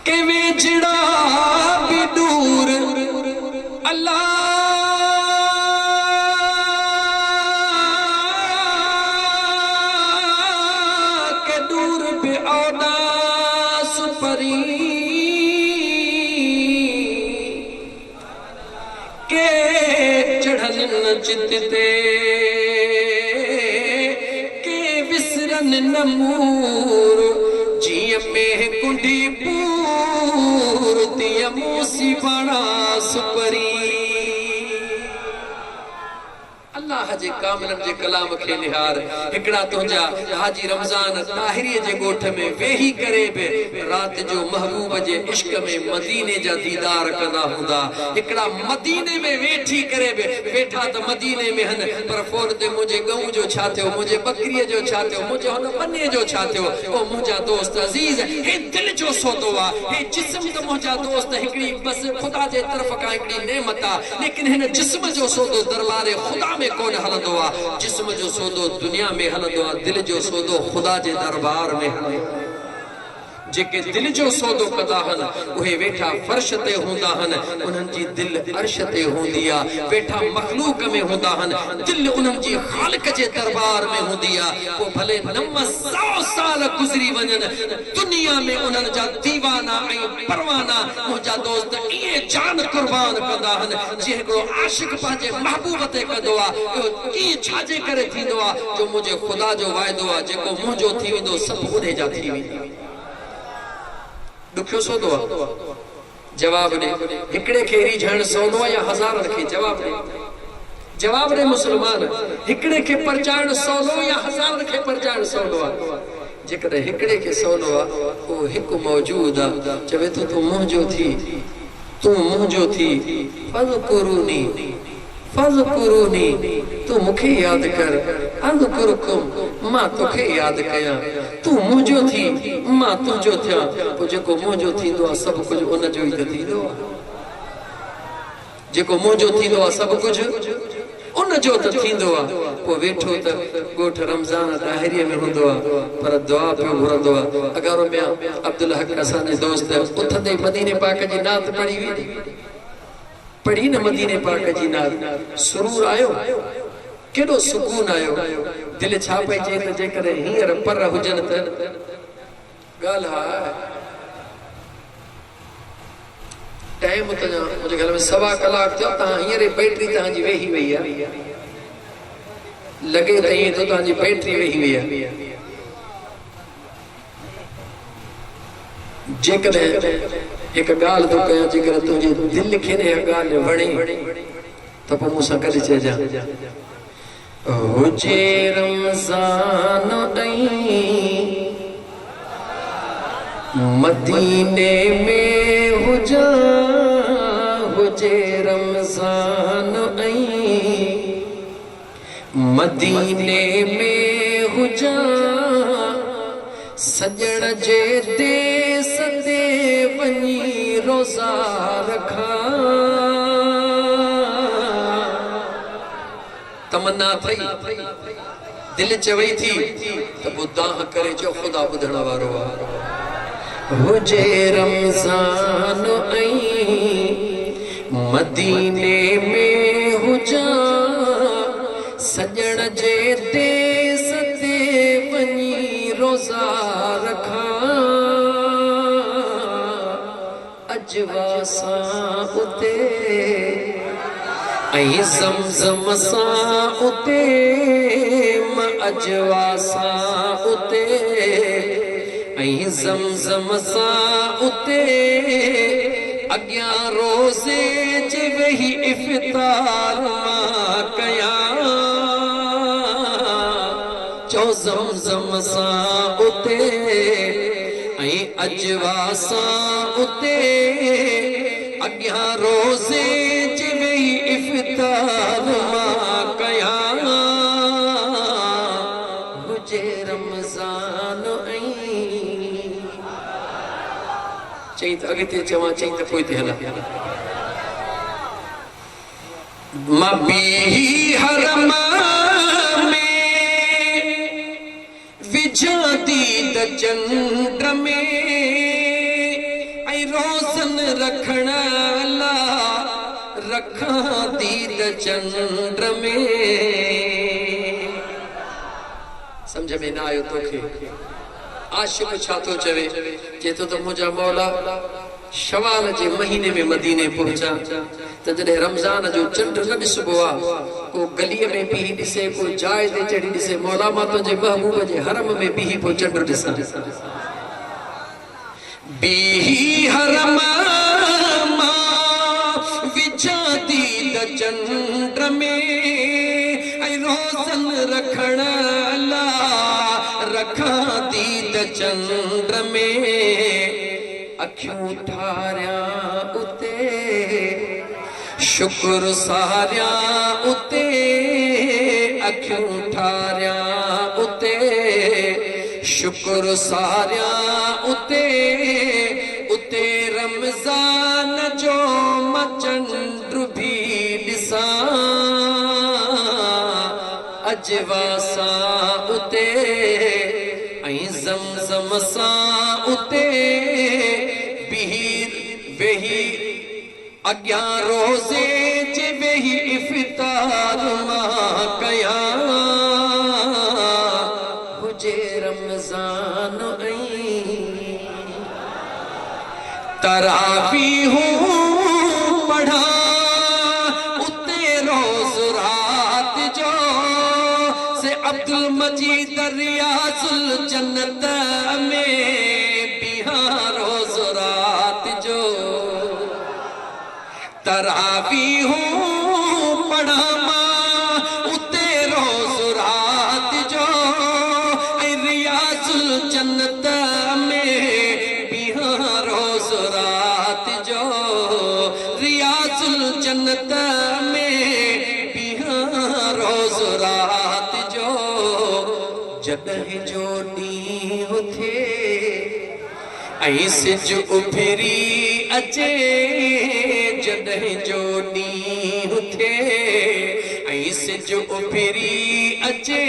के वेझड़ा भी दूर अल्लाह के दूर भी औदा के चढ़न न चितते के विसरन न मूर जिय में कुंडी पूर तिय मूसी बड़ा सुपरी अल्लाह अल्लाह जे कामिलन जे कलाम खे निहार हिकड़ा तुंहिंजा हाजी रमज़ान ताहिरीअ जे ॻोठ में वेही करे बि रात जो महबूब जे इश्क में मदीने जा दीदार कंदा हूंदा हिकड़ा मदीने में वेठी करे बि वेठा त मदीने में हन पर फोन ते मुंहिंजे गऊं जो छा थियो मुंहिंजे बकरीअ जो छा थियो मुंहिंजे हुन बन्ने जो छा थियो ओ मुंहिंजा दोस्त अज़ीज़ हे दिल जो सौदो आहे हे जिस्म त मुंहिंजा दोस्त हिकड़ी बस खुदा जे तरफ खां हिकड़ी नेमत आहे लेकिन हिन जिस्म जो सौदो दरबार खुदा में कोन हलंदो आहे जिस्म जो सौदो दुनिया में हलंदो आहे दिल जो सौदो खुदा जे दरबार में हलंदो आहे जेके दिल जो सौदो कंदा हन उहे वेठा फर्श ते हूंदा हन उन्हनि जी दिल अर्श ते हूंदी आहे वेठा मखलूक में हूंदा हन दिल उन्हनि जी ख़ालिक जे दरबार में हूंदी आहे पोइ भले 900 साल गुज़री वञनि दुनिया में उन्हनि जा दीवाना ऐं परवाना मुंहिंजा दोस्त इएं जान कुर्बान कंदा हन जीअं हिकिड़ो आशिक़ पंहिंजे महबूब ते कंदो आहे इहो कीअं छाजे करे थींदो आहे जो मुंहिंजे ख़ुदा जो वाइदो आहे जेको मुंहिंजो थी वेंदो सभु उन जा थी वेंदा दुखियो सौदो आहे जवाब ॾे हिकिड़े खे रिझाइण सवलो आहे या हज़ारनि खे जवाब ॾे मुस्लमान हिकिड़े खे परचाइण सवलो या हज़ारनि खे परचाइण सवलो आहे जेकॾहिं हिकिड़े खे सवलो आहे उहो हिकु मौजूद आहे चवे थो तूं मुंहिंजो थी फ़ज़कुरूनी तू मुखे याद कर अज़कुरुकुम मां तोखे याद कयां तू मुंहिंजो थी मां तुंहिंजो थियां पोइ जेको मुंहिंजो थींदो आहे सभु कुझु उन जो ई त थींदो आहे जेको मुंहिंजो थींदो आहे सभु कुझु उन जो त थींदो आहे पोइ वेठो त ॻोठ रमज़ान ताहिरीअ में हूंदो आहे पर दुआ पियो घुरंदो आहे अगारो में अब्दुल हक असांजे दोस्त उथंदे मदीने पाक जी नात पढ़ी हुई पढ़ी न मदीने पाक जी नात सुरूर आयो केॾो सुकून आयो दिल छा पई चए त जेकॾहिं हींअर पर हुजनि त ॻाल्हि हा टाइम त मुंहिंजे घर में 1.25 कलाक थियो तव्हां हींअर बैटरी तव्हांजी वेही वई आहे लॻे त ईअं थो तव्हांजी बैटरी वेही वई आहे जेकॾहिं हिकु ॻाल्हि थो कयां जेकर तुंहिंजे दिलि खे न इहा ॻाल्हि वणे त पोइ मूंसां गॾु चइजांइ हुजे रमज़ान ऐं मदीने में हुजा हुजे रमज़ान ऐं मदीने में हुजा सजण जे देस ते वञी रोज़ा रखां तमन्ना थई दिल चवई थी त ॿुधां करे चओ ख़ुदा ॿुधण वारो आहे हुजे रमज़ान ऐं मदीने में हुजा सजण जे देस ते वञी रोज़ा रखां अजवा सां उते ऐं ज़मज़म सां उते मां अजवा सां उते ऐं ज़मज़म सां उते अॻियां रोज़े जे वेही इफ़्तार मां कयां चओ ज़मज़म सां उते ऐं अजवा सां उते अॻियां रोज़े जे वेही इफ़्तार मां कयां हुजे रमज़ान ऐं चई त अॻिते चवां चई त पोइ ते हलां मां बि हरम में विझां दीद चंड में ऐं रोज़न रखण ला रखां दीद चंड में समझ में न आयो तोखे आशिक़ छा थो चवे चए थो त मुंहिंजा मौला शवाल जे महीने में मदीने पहुचा त जॾहिं रमज़ान जो चंड न ॾिसबो आहे को गलीअ में बीही ॾिसे को जाइ ते चढ़ी ॾिसे मौला मां तुंहिंजे महबूब जे हरम में बीही पोइ चंड ॾिसां बीही हरम मां विझां दीद चंड में ऐं रखण ला रखा दीद चंद्र में अखियूं ठारिया उते शुक्र सारिया उते अखियूं ठारिया उते शुक्र सारिया उते उते रमज़ान जो मां चंड भी ॾिसां अजवा सां उते ऐं ज़मज़म सां उते बीर वेही अॻियां रोज़े जे वेही इफ़्तार मां कयां हुजे रमज़ान ऐं तरावीहूं पढ़ा उते रोज़ रात जो से अब्दुल मजीद रियाज़ुल जन्नत में बिहार रोज़ रात जो तरावीहूं पढ़ा मां उते रोज़ रात जो रियाज़ुल जन्नत में बिहार रोज़ रात जो रियाज़ुल जन्नत में बिहार रोज़ रात जो जॾहिं जो ॾींहुं थिए ऐं सिज उभिरी अचे जॾहिं जो ॾींहुं थिए ऐं सिज उभिरी अचे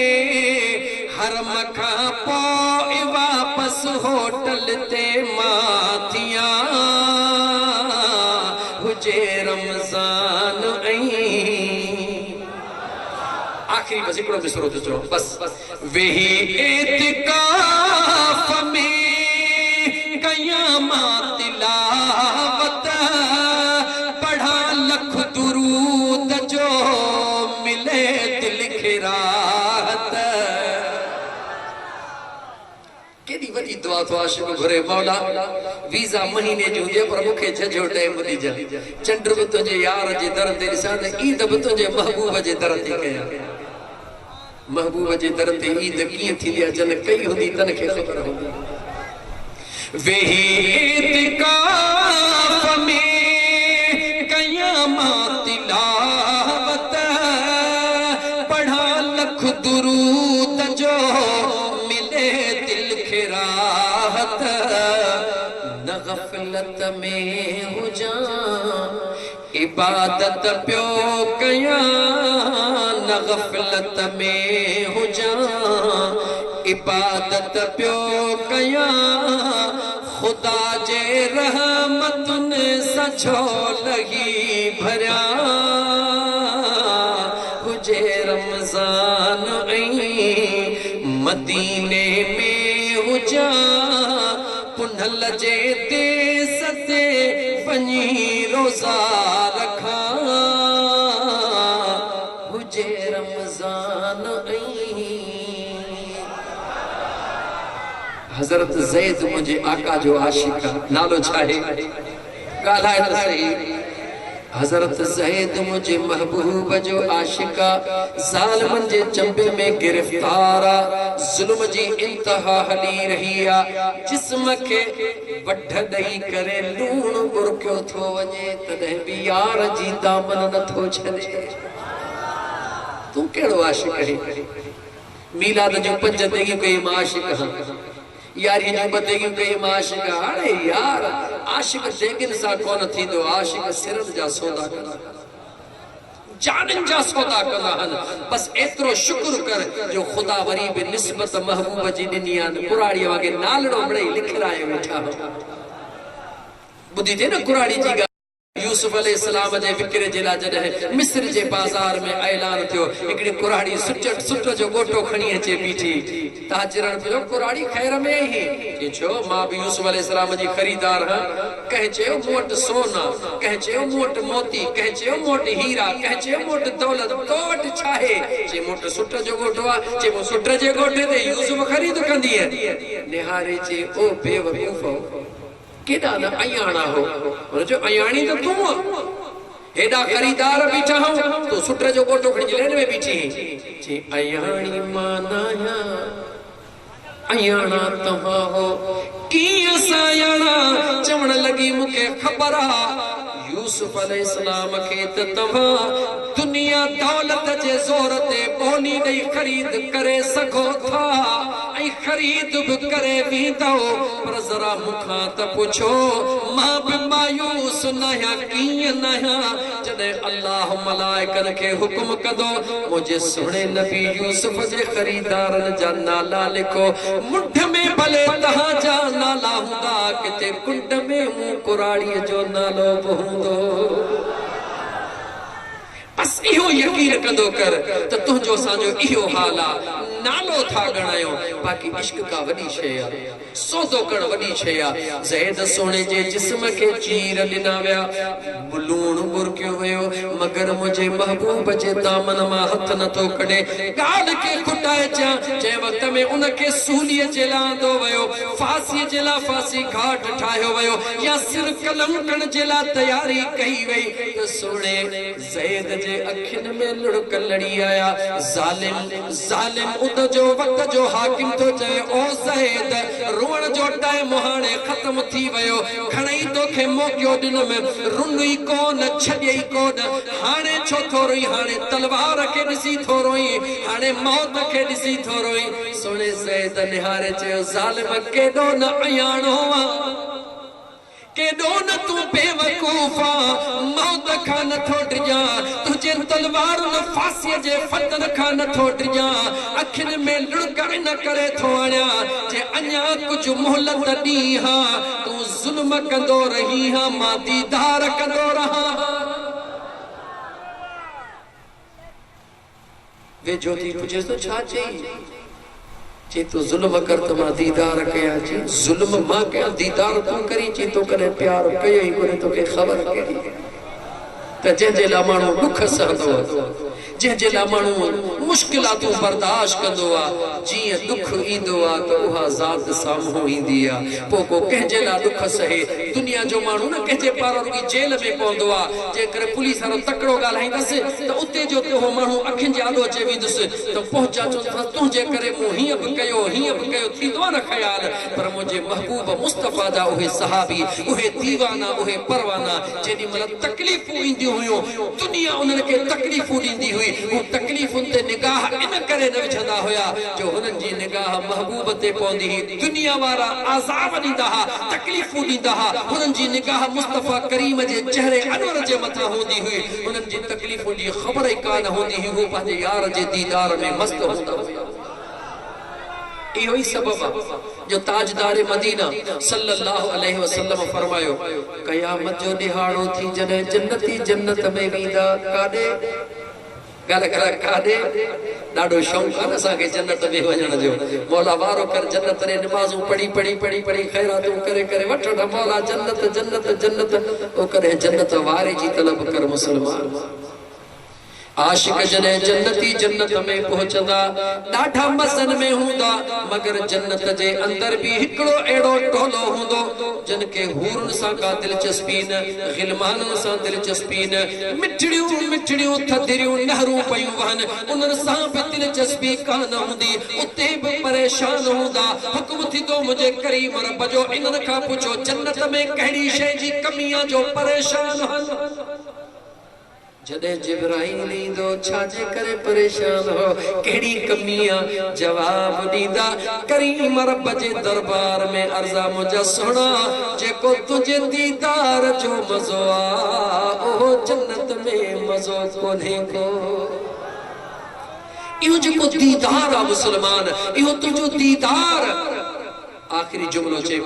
हरम खां पोइ वापसि होटल ते मां थियां हुजे रमज़ान ऐं आखिरी बस हिकिड़ो मिसरो थो चओ बस वेही एतिकाफ़ में कयां मां तिलावत पढ़ा लख दुरूद जो मिले दिल खे राहत केॾी वॾी दुआ थो आशिक़ घुरे मौला वीज़ा महीने जो हुजे पर मूंखे झझो टाइम ॾिजांइ चंड बि तुंहिंजे यार जे दर ते ॾिसां त ईद बि तुंहिंजे महबूब जे दर ते कयां महबूब जे दर ते ईद कीअं थींदी आहे जन कई हूंदी तन खे ख़बर हूंदी वेही एतिकाफ़ में कयां मां तिलावत पढ़ा लख दुरूद जो मिले दिल खे राहत न ग़फ़लत में हुजां इबादत पियो कयां न ग़फ़लत में हुजां इबादत पियो कयां खुदा जे रहमतुनि सां झोलगी भरियां हुजे रमज़ान ऐं मदीने में हुजां पुनल जे देस ते वञी रोज़ा रखां हुजे रमज़ान ऐं हज़रत ज़ैद मुझे आका जो आशिक़ नालो छाहे ॻाल्हाए त सही हज़रत ज़ैद मुझे महबूब जो आशिक़ ज़ालिमनि जे चंबे में गिरफ़्तार ज़ुल्म जी इंतहा हली रही जिस्म खे वढ ॾेई करे लूण बुरकियो थो वञे तॾहिं बि यार जी दामन नथो छॾे तूं कहिड़ो आशिक़ आहीं मीलाद जूं 5 देगियूं कई मां आशिक़ आहियां यारी जो बदेगी कई आशिक़ हाणे यार आशिक़ देगिन सां कोन थींदो आशिक़ सिरन जा सौदा कंदा जानन जा सौदा कंदा आहिनि बस एतिरो शुक्र कर जो ख़ुदा वरी बि निस्बत महबूब जी ॾिनी आहे कुराड़ीअ वांगे नालड़ो मिड़ई लिखराए वेठा ॿुधी थी न कुराड़ी जी यूसुफ अलैहिस्सलाम जे विकिरे जे लाइ जॾहिं मिस्र जे बाज़ार में ऐलान थियो हिकिड़ी कुराड़ी सुट जो गोटो खणी अचे बीठी ताजरन पियो कुराड़ी ख़ैर में ही छो मां बि यूसुफ अलैहिस्सलाम जी ख़रीदार हां कंहिं चयो मूं वटि सोना कंहिं चयो मूं वटि मोती कंहिं चयो मूं वटि हीरा कंहिं चयो मूं वटि दौलत तो वटि छा आहे जे मूं वटि सुट जो गोटो आहे जे मूं सुट जे गोटे ते यूसुफ ख़रीद कंदी निहारे जे ओ बेवकूफ़ केॾा न अयाणा हो हुन जो अयाणी त तूं हेडा खरीदार बीठा हूं तो सुटर जो कोटो खणी लेन में बीठी जे अयाणी मानाया अयाना तमा हो की असायाना चवण लगी मुके खबर यूसुफ अलैहिस्सलाम के तमा दुनिया दौलत जे जोर ते बोली नहीं खरीद करे सको था आई खरीद भी करे भी दो पर जरा मुखा त पूछो मां भी मायूस नया की नया जदे अल्लाह मलाइकन के हुक्म कदो मुझे सुने नबी यूसुफ जे खरीदारन जा नाला लिखो मुठ में भले तहां जा नाला हुंदा किते कुंड में मुंह कुराड़ी जो नालो बहूंदो बस इहो यकीन कंदो कर त तुंहिंजो असांजो इहो हाल आहे नालो था गणायो बाक़ी इश्क का वॾी शइ आहे सौदो करणु वॾी शइ आहे ज़ैद सोने जे जिस्म खे चीर ॾिना विया लूण बुरकियो वियो मगर मुंहिंजे महबूब जे दामन मां हथ नथो कढे ॻाल्हि खे खुटाए जंहिं वक़्त में उनखे सूलीअ जे लाइ आंदो वियो फांसीअ जे लाइ फांसी घाट ठाहियो वियो या सिर कलम करण जे लाइ तयारी कई वई त सोने ज़ैद जे अखियुनि में लुड़क लड़ी आया ज़ालिम ज़ालिम उद जो वक़्त जो हाकिम तो चए ओ ज़ैद रोण जो टाइम हाणे ख़त्म थी वियो घणई तोखे मौक़ो ॾिनमि रुनी कोन छॾियई कोन हाणे छो थो रोई हाणे तलवार खे ॾिसी थो रोई हाणे मौत खे ॾिसी थो रोई सोने ज़ैद निहारे चयो ज़ालिम केॾो न अयाणो आहे केॾो न तूं बेवकूफ़ा मौत खां नथो डिॼा तुंहिंजे तलवारुनि फांसीअ जे फतन खां नथो डिॼा अखियुनि में लुड़क इन करे थो आणिया जे अञा कुझु मोहलत ॾी हा तूं ज़ुल्म कंदो रही हा मां दीदार कंदो रहा वे ज्योति पुछेसि तो छा चई चे तो जुल्म कर तो मां दीदार कया चे जुल्म मां कया दीदार तू करी चे तो करे प्यार कयो ही कोने तो के खबर केड़ी त जे ला माण्हू दुख सहंदो जे ला माण्हू मुश्किलातूं बर्दाश्त कंदो आ जीअं दुख ईंदो आ त उहा ज़ात साम्हूं ईंदी आ पोइ को कंहिंजे लाइ दुख सहे दुनिया जो माण्हू न कंहिंजे पारां रुॻी जेल में पवंदो आ जेकर पुलिस वारो तकिड़ो ॻाल्हाईंदसि त उते जो उहो माण्हू अखियुनि जे आॾो अचे वेंदुसि त पहुचा चवंदो तुंहिंजे करे मूं हीअं बि कयो थींदो आहे न ख़्याल पर मुंहिंजे महबूब मुस्तफ़ा जा उहे सहाबी उहे दीवाना उहे परवाना जेॾी महिल तकलीफ़ूं ईंदियूं हुयूं दुनिया उन्हनि खे तकलीफ़ूं ॾींदी हुई वो तकलीफ़ुनि ते निगाह इन करे न विझंदा हुया जो हुननि जी निगाह महबूब ते पवंदी हुई दुनिया वारा आज़ाब ॾींदा हुआ तकलीफ़ूं ॾींदा हुआ हुननि जी निगाह मुस्तफ़ा करीम जे चेहरे अनवर जे मथां हूंदी हुई हुननि जी तकलीफ़ुनि जी ख़बर ई कान हूंदी हुई हू पंहिंजे यार जे दीदार में मस्त हूंदा हुया इहो ई सबब आहे जो ताजदार मदीना सल्लल्लाहु अलैहि वसल्लम फरमायो क़यामत जो ॾिहाड़ो थी जॾहिं जन्नती जन्नत में वेंदा काॾे गाल करा काॾे ॾाढो शौक़ु आहे असांखे जन्नत में वञण जो मौला वारो कर जन्नत रे नमाज़ूं पढ़ी ख़ैरातूं करे वठण मौला जन्नत जन्नत जन्नत ओ करे जन्नत वारे जी तलब कर मुसलमान आशिक जने जन्नती जन्नत में पहुंचदा ॾाढा मज़न में हूंदा मगर जन्नत जे अंदर भी हिकड़ो एड़ो टोलो हुंदो जन के हूरन सा का दिलचस्पी न गिलमानन सा दिलचस्पी न मिठड़ियों थदरियों नहरूं पयूं वहन उनन सा भी दिलचस्पी कान हुंदी उते भी परेशान हुंदा हुक्म थी तो मुझे करीम रब जो इनन का पूछो जन्नत में कहिड़ी शइ जी कमियां जो परेशान हन जदे जिब्राइल ईंदो छाजे करे परेशान हो केड़ी कमियां जवाब दीदा करीम रब जे दरबार में अर्जा मुझा सोना जेको तुझे दीदार जो मज़ो आ ओ जन्नत में मज़ो कोने को इहो जेको दीदार आ मुसलमान इहो तुझो दीदार आखिरी जुमलो चे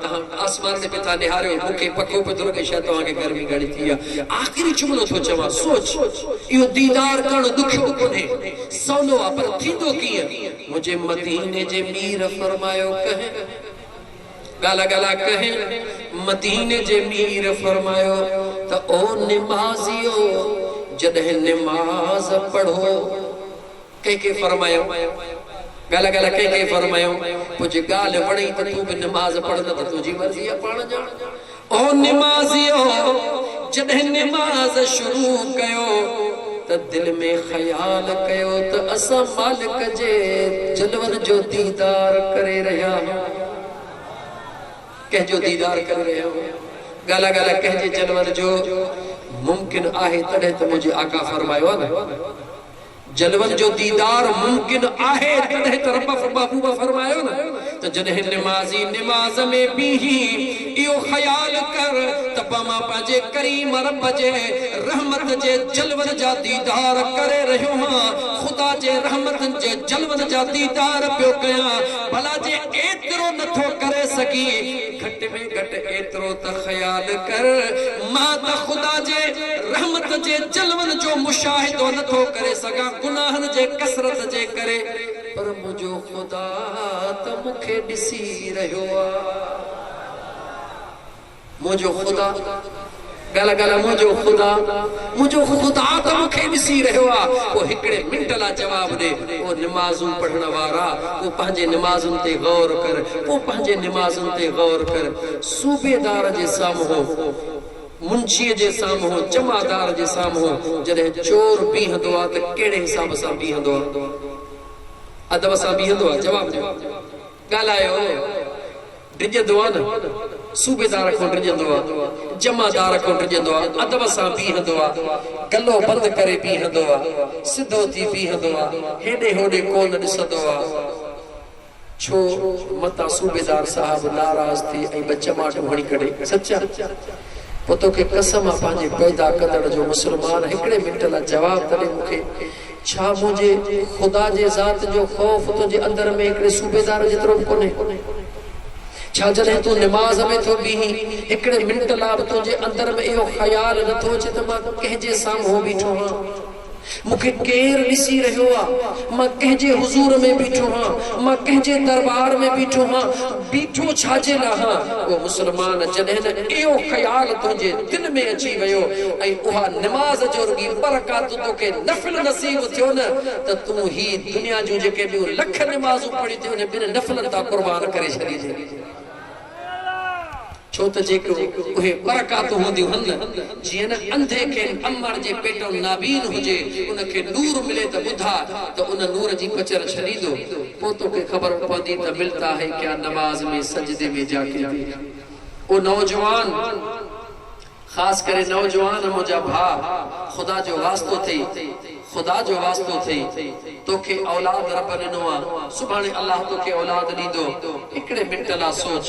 तहां आसमान से पिता निहारियो मुखे पको पे दुर्गे शायद तव्हांखे गर्मी घणी थी आहे आखिरी जुमलो थो चवां सोच इहो दीदार करणु ॾुखियो कोन्हे सवलो आहे पर थींदो कीअं मुंहिंजे मदीने जे मीर फरमायो कहे गाला कहे मदीने जे मीर फरमायो त ओ निमाज़ियो जॾहिं निमाज़ पढ़ो के फरमायो गाला के फरमायो मुझे गाल वणी त तू भी नमाज पढ़ न तुझी मर्जी है पढ़ जा ओ निमाज़ियो जॾहिं निमाज़ शुरू कयो त दिल में ख्याल कयो त असां मालिक जे जलवन जो दीदार करे रहिया आहियूं। कंहिंजो दीदार करे रहिया आहियूं। गाला गाला कंहिंजे जलवन जो मुमकिन आहे तॾहिं त मुंहिंजे आका फरमायो आहे न, जलवन जो दीदार मुमकिन आहे तॾहिं त रब महबूब फरमायो न। त जॾहिं निमाज़ी निमाज़ में बीही इहो ख्याल कर त मां पंहिंजे करीम रब जे रहमत जे जलवन जा दीदार करे रहियो आहियां, ख़ुदा जे रहमत जे जलवन जा दीदार पियो कयां। भला जे एतिरो नथो करे सघी, घटि में घटि एतिरो त ख्याल कर मां त ख़ुदा जे रहमत जे जलवन जो मुशाहिदो नथो करे सघां गुनाहन जे कसरत जे करे, पर मुझो खुदा त मुखे ॾिसी रहियो आहे। मुझो खुदा गाला गाला मुझो खुदा त मुखे ॾिसी रहियो आहे। वो हिकड़े मिंट ला जवाब दे। वो नमाज़ूं पढ़ण वारा वो पंहिंजे नमाज़ुनि ते गौर कर, वो पंहिंजे नमाज़ुनि ते गौर कर। सूबेदार जे साम्हूं, मुंशीअ जे साम्हूं, जमादार जे साम्हूं जॾहिं चोर बीहंदो आहे त कहिड़े हिसाब सां बीहंदो आहे? अदब सां बीहंदो आहे? जवाब ॾियो, ॻाल्हायो। डिॼंदो आहे न, सूबेदार खां डिॼंदो आहे, जमादार खां डिॼंदो आहे, अदब सां बीहंदो आहे, गलो बंदि करे बीहंदो आहे, सिधो थी बीहंदो आहे, हेॾे होॾे कोन ॾिसंदो आहे। छो? मतां सूबेदार साहब नाराज़ थी ऐं ॿ चमाटूं हणी कढे। सच्चा पोइ तोखे कसम आहे पंहिंजे पैदा कंदड़ जो मुस्लमान, हिकड़े मिंट लाइ जवाब तॾहिं मूंखे। छा मुंहिंजे ख़ुदा जे ज़ात जो ख़ौफ़ तुंहिंजे अंदर में हिकड़े सूबेदार जेतिरो बि कोन्हे? छा जॾहिं तूं निमाज़ में थो बीही, हिकड़े मिंट लाइ तुंहिंजे अंदर में इहो ख्याल नथो अचे त मां कंहिंजे साम्हूं बीठो आहियां, मूंखे केरु ॾिसी रहियो आहे, मां कंहिंजे हुज़ूर में बीठो आहियां, मां कंहिंजे दरबार में बीठो आहियां, बीठो छाजे लाइ आहियां? उहो मुस्लमान जॾहिं न इहो ख्याल तुंहिंजे दिल में अची वियो ऐं उहा निमाज़ जो रुॻी बरक़ात तोखे नफ़िल नसीब थियो न, त तूं ही दुनिया जूं जेके ॿियूं लख निमाज़ूं पढ़ी थियूं उन ॿिनि नफ़िलनि तां क़ुर्बान करे छॾीजे। छो त जेको उहे बरक़ातूं हूंदियूं आहिनि, जीअं न अंधे खे अमर जे पेटो नाबीन हुजे, उनखे नूर मिले त ॿुधा त उन नूर जी पचर छॾींदो, पोइ तोखे ख़बर पवंदी त मिलता है क्या नमाज में सजदे में जाके। ओ नौजवान, ख़ासि करे नौजवान मुंहिंजा भाउ, ख़ुदा जो वास्तो थई, ख़ुदा जो वास्तो थई, तोखे औलाद रब ॾिनो आहे, सुभाणे अल्लाह तोखे औलाद ॾींदो। हिकड़े मिंट लाइ सोच,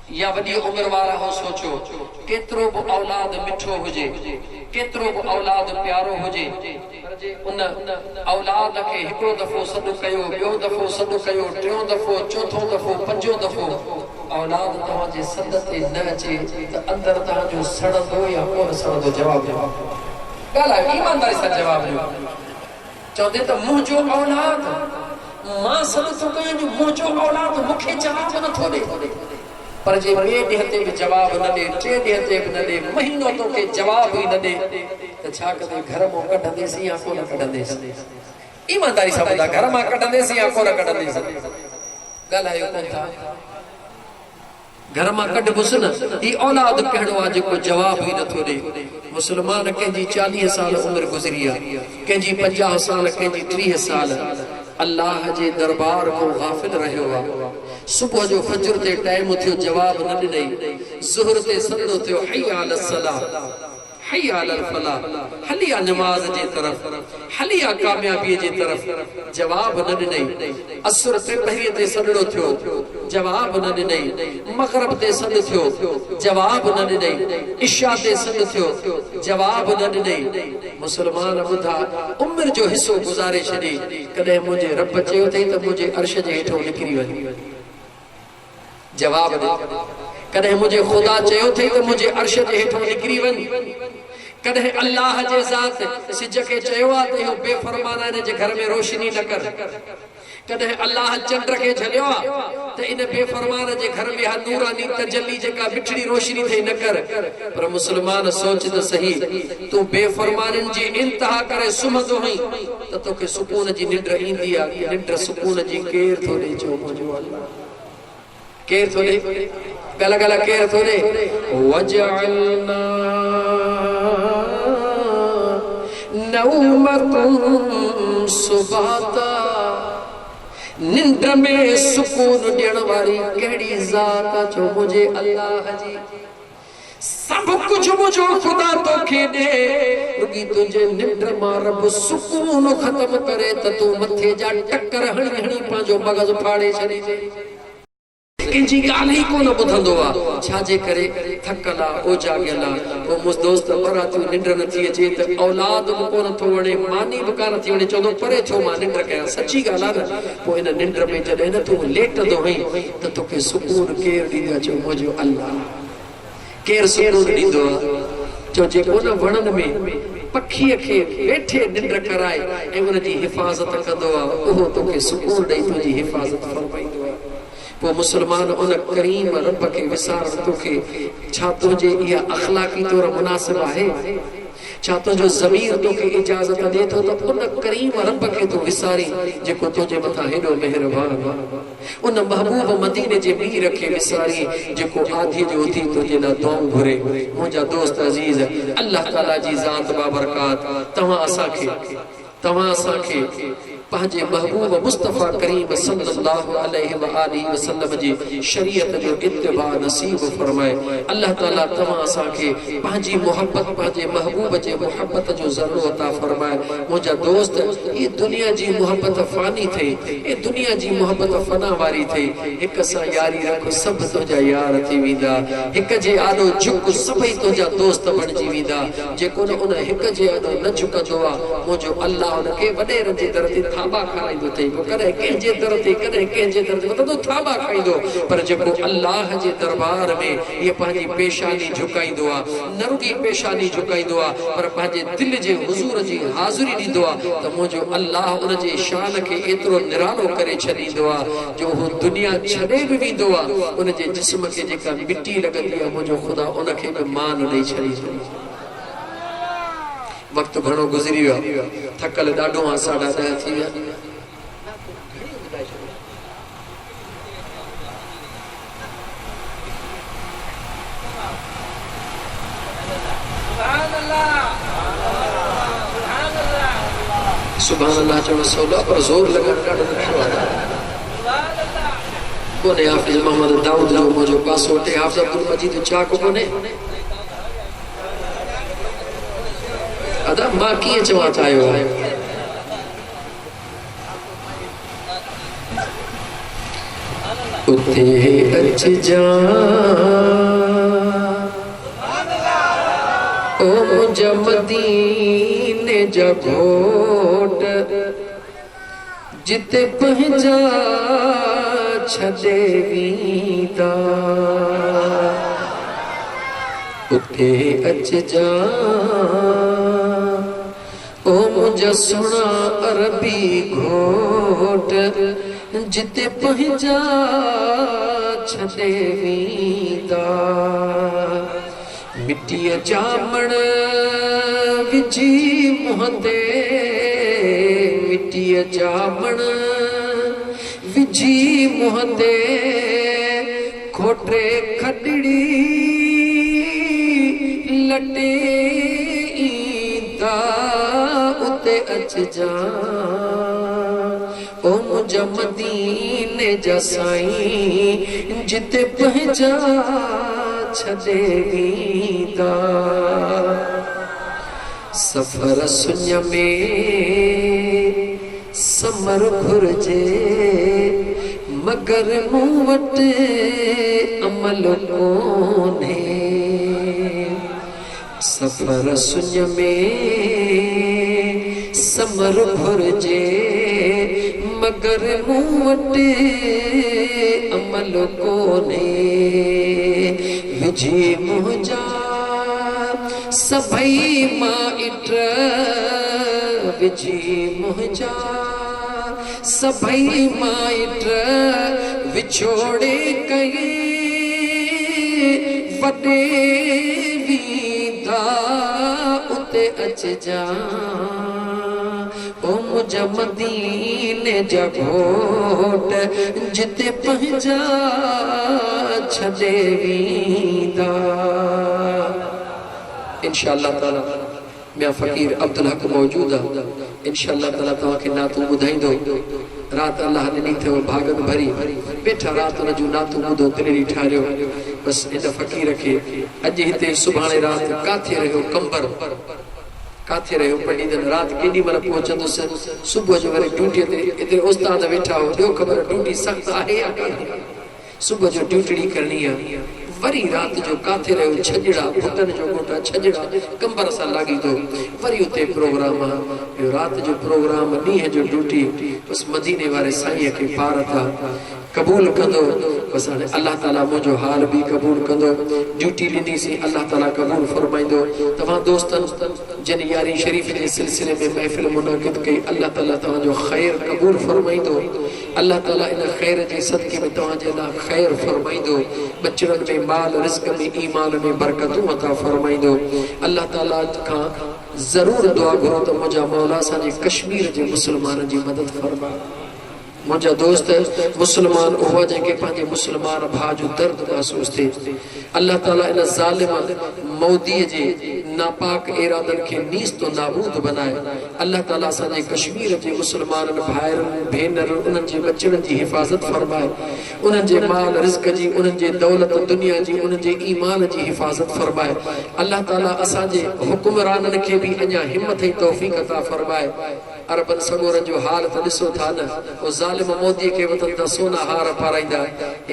या वॾी उम्र वारा हो सोचो, केतिरो बि औलाद मिठो हुजे, केतिरो बि औलाद प्यारो हुजे, पर जे उन औलाद खे हिकिड़ो दफ़ो सॾु कयो, ॿियो दफ़ो सॾु कयो, टियों दफ़ो, चोथों दफ़ो, पंजो दफ़ो औलाद तव्हांजे सद ते न अचे त अंदरि तव्हांजो सड़ंदो या कोन सड़ंदो? जवाब ॾियो, ॻाल्हायो, ईमानदारी सां जवाब ॾियो। चवंदे त मुंहिंजो औलाद, मां सॾु थो कयां जो मुंहिंजो औलाद मूंखे जवाब नथो ॾे, पर जे ॿिए ॾींहं ते बि जवाब न ॾे, टे ॾींहं ते बि न ॾे, महीनो तोखे जवाब ई न ॾे, त छा कंदे? घर मां कढंदेसि या कोन कढंदेसि? ईमानदारी सां ॿुधा, घर मां कढंदेसि या कोन कढंदेसि? ॻाल्हायो कोन था। घर मां कढबुसि न, ही औलाद कहिड़ो आहे जेको जवाब ई नथो ॾे। मुस्लमान कंहिंजी 40 साल उमिरि गुज़री आहे, कंहिंजी 50 साल, कंहिंजी 30 साल, अल्लाह जे दरबार खां गाफ़िल रहियो आहे। सुबुह जो फजर ते टाइम थियो, जवाब न ॾिनई, ज़ुहर ते सदो थियो, हय्या अलस सलाह, हय्या अलल फलाह, हलिया नमाज जे तरफ़, हलिया कामयाबी जे तरफ़, जवाब न ॾिनई। असर ते पहिरीं ते सदो थियो, जवाब न ॾिनई। मग़रिब ते सदो थियो, जवाब न ॾिनई। इशा ते सदो थियो, जवाब न ॾिनई। मुस्लमान ॿुधा, उमिरि जो हिसो गुज़ारे छॾी, कॾहिं मुंहिंजे रब चयो अथई त मुंहिंजे अर्श जे हेठों निकिरी वञ, जवाब दे। कॾहिं मुंहिंजे ख़ुदा चयो अथई त मुंहिंजे अर्श जे हेठों निकिरी वञ। कॾहिं अल्लाह जे ज़ात सिज खे चयो आहे त इहो बेफ़रमाना इन जे घर में रोशनी न कर। कॾहिं अल्लाह चंड खे झलियो आहे त इन बेफ़रमान जे घर में नूरानी तजल्ली जेका मिठड़ी रोशनी थई न कर। पर मुस्लमान सोच त सही, तूं बेफ़रमाननि जी इंतहा करे सुम्हंदो हुई त तोखे सुकून जी निंड ईंदी आहे। निंड सुकून जी केर थो ॾे? चओ मुंहिंजो अल्लाह। केर थो ॾे? गला गला केर थो ॾे? वजअलना नौमतुन सुबाता निंड में सुकून ॾियण वारी कहिड़ी ज़ात जो मुझे अल्लाह जी सब कुछ मुझो खुदा तोखे ॾे रुगी तुंहिंजे निंड मां रब सुकून ख़त्म करे त तूं मथे जा टक्कर हणी हणी पंहिंजो मग़ज़ फाड़े छॾीजे कंहिंजी ॻाल्हि ई कोन ॿुधंदो आहे छाजे करे थकल आहे ओजागियल आहे पोइ मुंहिंजो दोस्त बरातियूं निंड नथी अचे त औलाद बि कोन थो वणे मानी बि कोन थी वणे चवंदो परे थियो मां निंड कयां सची ॻाल्हि आहे न पोइ हिन निंड में जॾहिं न तूं लेटंदो आहीं त तोखे सुकून केरु ॾींदो आहे चओ मुंहिंजो अल्लाह केरु सुकून ॾींदो आहे चओ जेको न वणनि में पखीअ खे वेठे निंड कराए ऐं उनजी हिफ़ाज़त कंदो आहे उहो तोखे सुकून ॾेई तुंहिंजी हिफ़ाज़त फरमाईंदो आहे पोइ मुसलमान उन करीम रब खे विसारण तोखे छा तुंहिंजे इहा अख़लाक़ी तौर मुनासिब आहे छा तुंहिंजो ज़मीर तोखे इजाज़त ॾिए थो त उन करीम रब खे तूं विसारी जेको तुंहिंजे मथां हेॾो महिरबान आहे उन महबूब मदीने जे मीर खे विसारी जेको आधी जो उथी तुंहिंजे लाइ दुआऊं घुरे मुंहिंजा दोस्त अज़ीज़ अल्लाह ताला जी ज़ात बाबरकात तव्हां असांखे पंहिंजे महबूब मुस्तफ़ा करीम सल्लल्लाहु अलैहि व आलिहि वसल्लम जी शरीयत जो इत्तिबा नसीब फरमाए अल्लाह ताला तव्हां असांखे पंहिंजी मोहब्बत पंहिंजे महबूब जे मोहब्बत जो ज़रूर अता फरमाए मुंहिंजा दोस्त ये दुनिया जी मोहब्बत फानी थिए ये दुनिया जी मोहब्बत फना वारी थिए हिक सां यारी रख सभु तुंहिंजा यार थी वेंदा हिक जे आॾो झुक सभई तुंहिंजा दोस्त बणिजी वेंदा जेको न उन हिक जे आॾो न झुकंदो आहे मुंहिंजो अल्लाह हुनखे वॾेरनि जे दर ते थाबा खाराईंदो अथई कॾहिं कंहिंजे दर ते कॾहिं कंहिंजे दर ते मतिलबु थाबा खाईंदो पर जेको अल्लाह जे दरबार में इहे पंहिंजी पेशानी झुकाईंदो आहे न रुॻी पेशानी झुकाईंदो आहे पर पंहिंजे दिलि जे हुज़ूर जी हाज़िरी ॾींदो आहे त मुंहिंजो अल्लाह उन जे शान खे एतिरो निरालो करे छॾींदो आहे जो हू दुनिया छॾे बि वेंदो आहे उन जे जिस्म खे जेका मिटी लॻंदी आहे मुंहिंजो ख़ुदा उनखे बि मान ॾेई छॾींदो वक्त घणो गुज़री वियो थकल ॾाढो आहे 10:30 थी विया सुभान अल्लाह चवण सवलो पर ज़ोर लॻाइण ॾाढो ॾुखियो आहे कोन्हे हाफ़िज़ मोहम्मद दाऊद जो मुंहिंजो पासो टे हाफ़िज़ अब्दुल मजीद चाक कोन्हे अदा मां कीअं चवां चाहियो आहे उते अचजा ओ मुंहिंजा मदीने जा घोट जिते पंहिंजा छॾे वेंदा उते अचजा ओ मुंहिंजा सुहिणा अरबी घोट जिते पंहिंजा छॾे वेंदा मिटीअ जा मण विझी मुंहं ते मिटीअ जा मण विझी मुंहं ते खोटे खटड़ी लटे ईंदा उते अचजा ओ मुंहिंजा मदीने जा साईं जिते पंहिंजा छॾे वेंदा सफ़र सुञ में समर घुरिजे मगर मूं वटि अमल कोन्हे सफ़र सुञ में समर घुरिजे मगर मूं वटि अमल कोन्हे विझी मुंहिंजा सभई माइट विझी मुंहिंजा सभई माइट विछोड़े कई वॾे वींदा उते अचजा ओ मुंहिंजा मदीने जा घोट जिते पंहिंजा छॾे वेंदा इंशाअल्लाह ताला मैं फ़कीर अब्दुल हक मौजूद है इंशाअल्लाह ताला तवा के नातू बुधाइंदो रात अल्लाह ॾिनी अथव भागन भरी बेठा रात उन जो नातू ॿुधो तिलड़ी ठारियो बस इन फ़कीर के अॼु हिते सुभाणे रात काथे रहियो कंबर काथे रहियो पढ़ींदड़ रात केॾी महिल पहुचंदुसि सुबुह जो वरी ड्यूटीअ ते हिते उस्ताद वेठा हो ॾियो ख़बर ड्यूटी सख़्तु आहे या कान्हे सुबुह जो ड्यूटी करणी आहे वरी रात जो काथे रहियो छजड़ा भुटन जो गोटा छजड़ा कंबर सां लागी तो वरी उते प्रोग्राम आहे रात जो प्रोग्राम ॾींहं जो ड्यूटी बस मदीने वारे साईं के पार था कबूल कंदो बस हाणे अल्लाह ताला मुंहिंजो हाल भी कबूल कंदो ड्यूटी ॾिनीसीं अल्लाह ताला कबूल फरमाइंदो तव्हां दोस्तनि जिन यारी शरीफ के सिलसिले में महफ़िल मुनाक़िद कई अल्लाह ताला तव्हांजो ख़ैर कबूल फरमाइंदो अल्लाह ताला इन ख़ैर जे सदके में तव्हांजे लाइ ख़ैर फरमाइंदो बचड़नि में माल रिज़्क़ में ईमान में बरकतूं अता फरमाइंदो अल्लाह ताला खां ज़रूर दुआ घुरो त मुंहिंजा मौला असांजे कश्मीर जे मुसलमान जी मदद फरमा मुझा दोस्त मुसलमान हुआ जैके पांजे मुसलमान भाउ जो दर्द महसूस थे अल्लाह ताला इन ज़ालिम मौदी जे नापाक इरादन के नीस तो नाबूद बनाए अल्लाह ताला असांजे कश्मीर जे मुसलमान भाइरनि भेनर उन्हनि जे बचड़नि जी हिफ़ाज़त फरमाए उन्हनि जे माल रिज़्क़ जी उन्हनि जे दौलत दुनिया जी उन्हनि जे ईमान जी हिफ़ाज़त फरमाए अल्लाह ताला असांजे हुक्मराननि खे भी अञा हिम्मत ऐं तौफ़ीक़ अता फरमाए अरबन सगोरन जो हाल तो ॾिसो था न वो ज़ालिम मोदी के वतन ता सोना हार पाराइंदा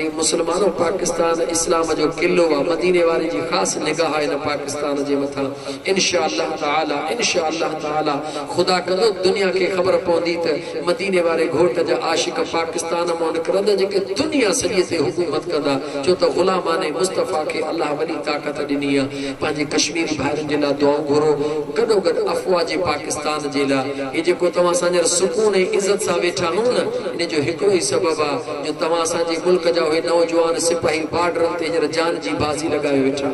ए मुसलमानों पाकिस्तान इस्लाम जो किलो वा मदीने वाले जी खास निगाह है न पाकिस्तान जे मथा इंशाअल्लाह ताला खुदा कंदो दुनिया के खबर पवंदी त मदीने वाले घोट जा आशिक पाकिस्तान मां निकरंदा जेके दुनिया सॼे ते हुकूमत कंदा छो त गुलामाने मुस्तफा के अल्लाह वॾी ताकत ॾिनी आहे पंहिंजे कश्मीरी भाइरनि जे लाइ दुआऊं घुरो गॾो गॾु अफ़वाह जे पाकिस्तान जे लाइ हे जेको तव्हां असांजा सुकून ऐं इज़त सां वेठा आहियो न इन जो हिकिड़ो ई सबबु आहे जो तव्हां असांजे मुल्क जा उहे नौजवान सिपाही बॉर्डरनि ते हींअर जान जी बाज़ी लॻाए वेठा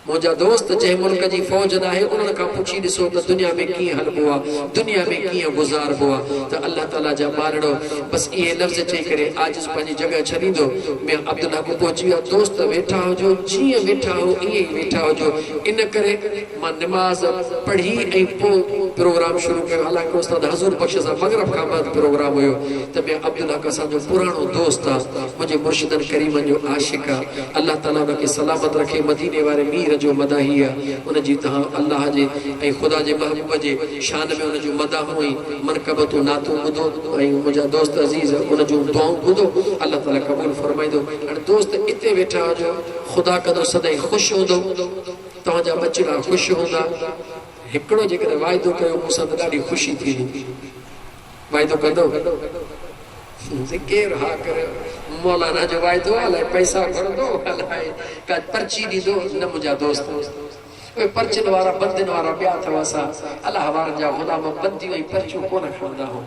मुझा दोस्त जै मुल्क जी फौज ना है उन्हनि खां पुछी ॾिसो त दुनिया में कीअं हलबो आहे दुनिया में कीअं गुज़ारबो आहे त अल्लाह ताला जा मारणो बस इहे लफ़्ज़ चई करे आजिज़ पंहिंजी जॻह छॾींदो मैं अब्दुल्ला को पहुची विया दोस्त वेठा हुजो जीअं वेठा हो ईअं ई वेठा हुजो इन करे मां निमाज़ पढ़ी ऐं पोइ प्रोग्राम शुरू कयो हालांकि उस्ताद हज़ूर बख्श सां मगरब खां बाद प्रोग्राम हुयो त मैं अब्दुल्ला असांजो पुराणो दोस्त आहे मुंहिंजे मुर्शिदनि करीमनि जो आशिक़ आहे अल्लाह ताला उनखे सलामत रखे मदीने वारे मीर जो मदाही है उन जी तहां अल्लाह जे ऐं खुदा जे महबूब जे शान में उन जो मदाहूं ऐं मनक़बतूं नातूं ॿुधो ऐं मुंहिंजा दोस्त अज़ीज़ उन जूं दुआऊं ॿुधो अल्लाह ताला क़बूल फरमाईंदो हाणे दोस्त इते वेठा हुजो खुदा कंदो सदाईं ख़ुशि हूंदो तव्हांजा बचड़ा ख़ुशि हूंदा हिकिड़ो जेकॾहिं वाइदो कयो मूंसां त ॾाढी ख़ुशी थींदी वाइदो कंदो केरु हा करे मौलाना जो वाइदो अलाए पैसा भरंदो अलाए का पर्ची ॾींदो न मुंहिंजा दोस्त उहे पर्चियुनि वारा बंदियुनि वारा ॿिया अथव असां अलाह वारनि जा ग़ुलाम बंदियूं ऐं पर्चियूं कोन खणंदा हो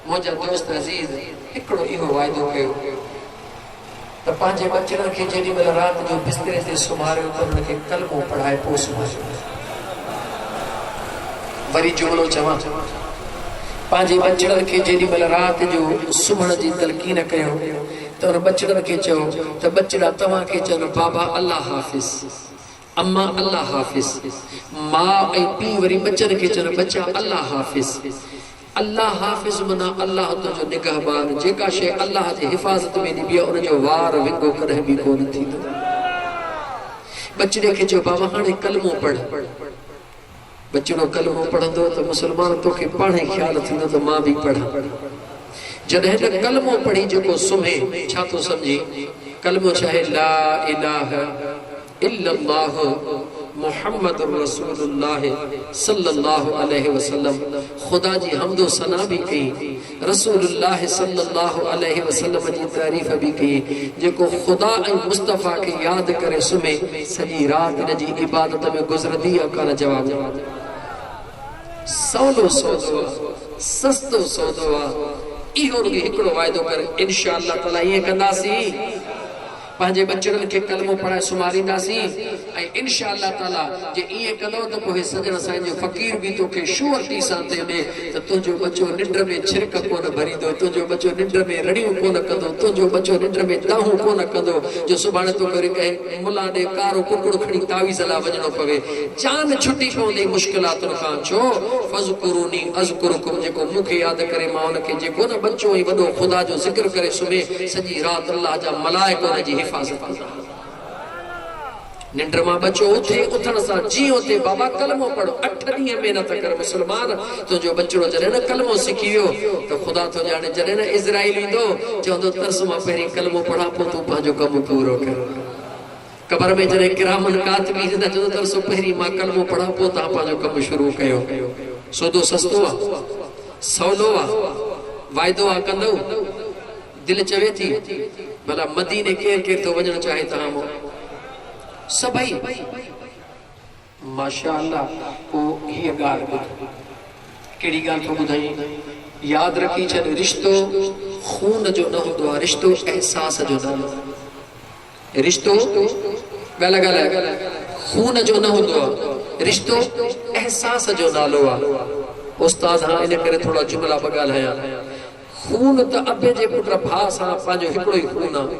मुंहिंजा दोस्त अज़ीज़ हिकिड़ो इहो वाइदो कयो त पंहिंजे बचड़नि खे जेॾी महिल राति जो बिस्तरे ते सुम्हारियो त उन्हनि खे कलमो पढ़ाए पोइ सुम्हारियो वरी जुमिलो चवां पंहिंजे बचड़नि खे जेॾी महिल राति जो सुम्हण जी तलकीन कयो त उन बचड़नि खे चयो त बचड़ा तव्हांखे चवनि बाबा अल्लाह हाफ़िज़ अम्मा अल्लाह हाफ़िज़ मां ऐं पीउ वरी बचनि खे चवनि बचा अल्लाह हाफ़िज़ अल्लाह हाफ़िज़ माना अल्लाह तुंहिंजो निगहबान जेका शइ अल्लाह जी हिफ़ाज़त में ॾिबी आहे उनजो वार विंगो कॾहिं बि कोन थींदो बचड़े खे चयो बाबा हाणे कलमो पढ़ बचड़ो कलमो पढ़ंदो त मुसलमान तोखे पाण ई ख़्यालु थींदो त मां बि पढ़ां जॾहिं त कलमो पढ़ी जेको सुम्हे छा थो सम्झी कलमो छा आहे ला इलाहा इल्लल्लाह मुहम्मद रसूलुल्लाह सल्लल्लाहु अलैहि वसल्लम खुदा जी हम्दो सना भी कई रसूलुल्लाह सल्लल्लाहु अलैहि वसल्लम जी तारीफ़ भी कई जेको खुदा ऐं मुस्तफा के याद करे सुम्हे सॼी रात इन जी इबादत में गुज़रदी आहे कान जवाब सवलो सौदो सस्तो सौदो आहे इहो रुॻो हिकिड़ो वाइदो कर इंशाअल्लाह ताला ईअं कंदासीं पंहिंजे बचड़नि खे कलमो पढ़ाए सुम्हारींदासीं ऐं इंशाअल्लाह ताला जे ईअं कंदो त पोइ सजण असांजो फ़क़ीर बि तोखे शुअरती सां ते ॾे त तुंहिंजो बचो निंड में छिरक कोन भरींदो, तुंहिंजो बचो निंड में रड़ियूं कोन कंदो, तुंहिंजो बचो निंड में दाहूं कोन कंदो जो सुभाणे तो करे कंहिं मुला ॾे कारो कुकड़ो खणी तावीज़ लाइ वञणो पवे। जान छुटी पवंदी मुश्किलातुनि खां। छो फ़ज़कुरूनी अज़कुरुकुम, जेको मूंखे यादि करे मां उनखे जेको न बचो ऐं वॾो ख़ुदा जो ज़िक्र करे सुम्हे सॼी राति अल्लाह जा मलाइक उनजी हिफ़ाज़त कंदा। निंड मां बचो उथे, उथण सां जीअं उथे बाबा कलमो पढ़ो, 8 ॾींहं महिनत कर मुस्लमान। तुंहिंजो बचड़ो जॾहिं न कलमो सिखी वियो त ख़ुदा तो ॼाणे जॾहिं न इज़राइल ईंदो चवंदो तर्स मां पहिरीं कलमो पढ़ा पोइ तूं पंहिंजो कमु पूरो कर। कबर में जॾहिं किरामन कातिबीन ईंदा चवंदो तर्स पहिरीं मां कलमो पढ़ा पोइ तव्हां पंहिंजो कमु शुरू कयो। सौदो सस्तो आहे, सवलो आहे, वाइदो आहे कंदो, दिलि चवे थी भला मदीने केरु केरु थो वञणु चाहे तव्हां मां सभई माशाअल्लाह। पोइ हीअ ॻाल्हि ॿुध, कहिड़ी ॻाल्हि थो ॿुधाई, यादि रखी छॾ, रिश्तो खून जो न हूंदो आहे, रिश्तो एहसास जो न, रिश्तो ॻाल्हि खून जो न हूंदो आहे, रिश्तो एहसास जो नालो आहे। उस्ताद हाँ इन करे थोड़ा जुमला ॿ ॻाल्हायां। खून त अबे जे पुट भाउ सां पंहिंजो हिकिड़ो ई खून आहे,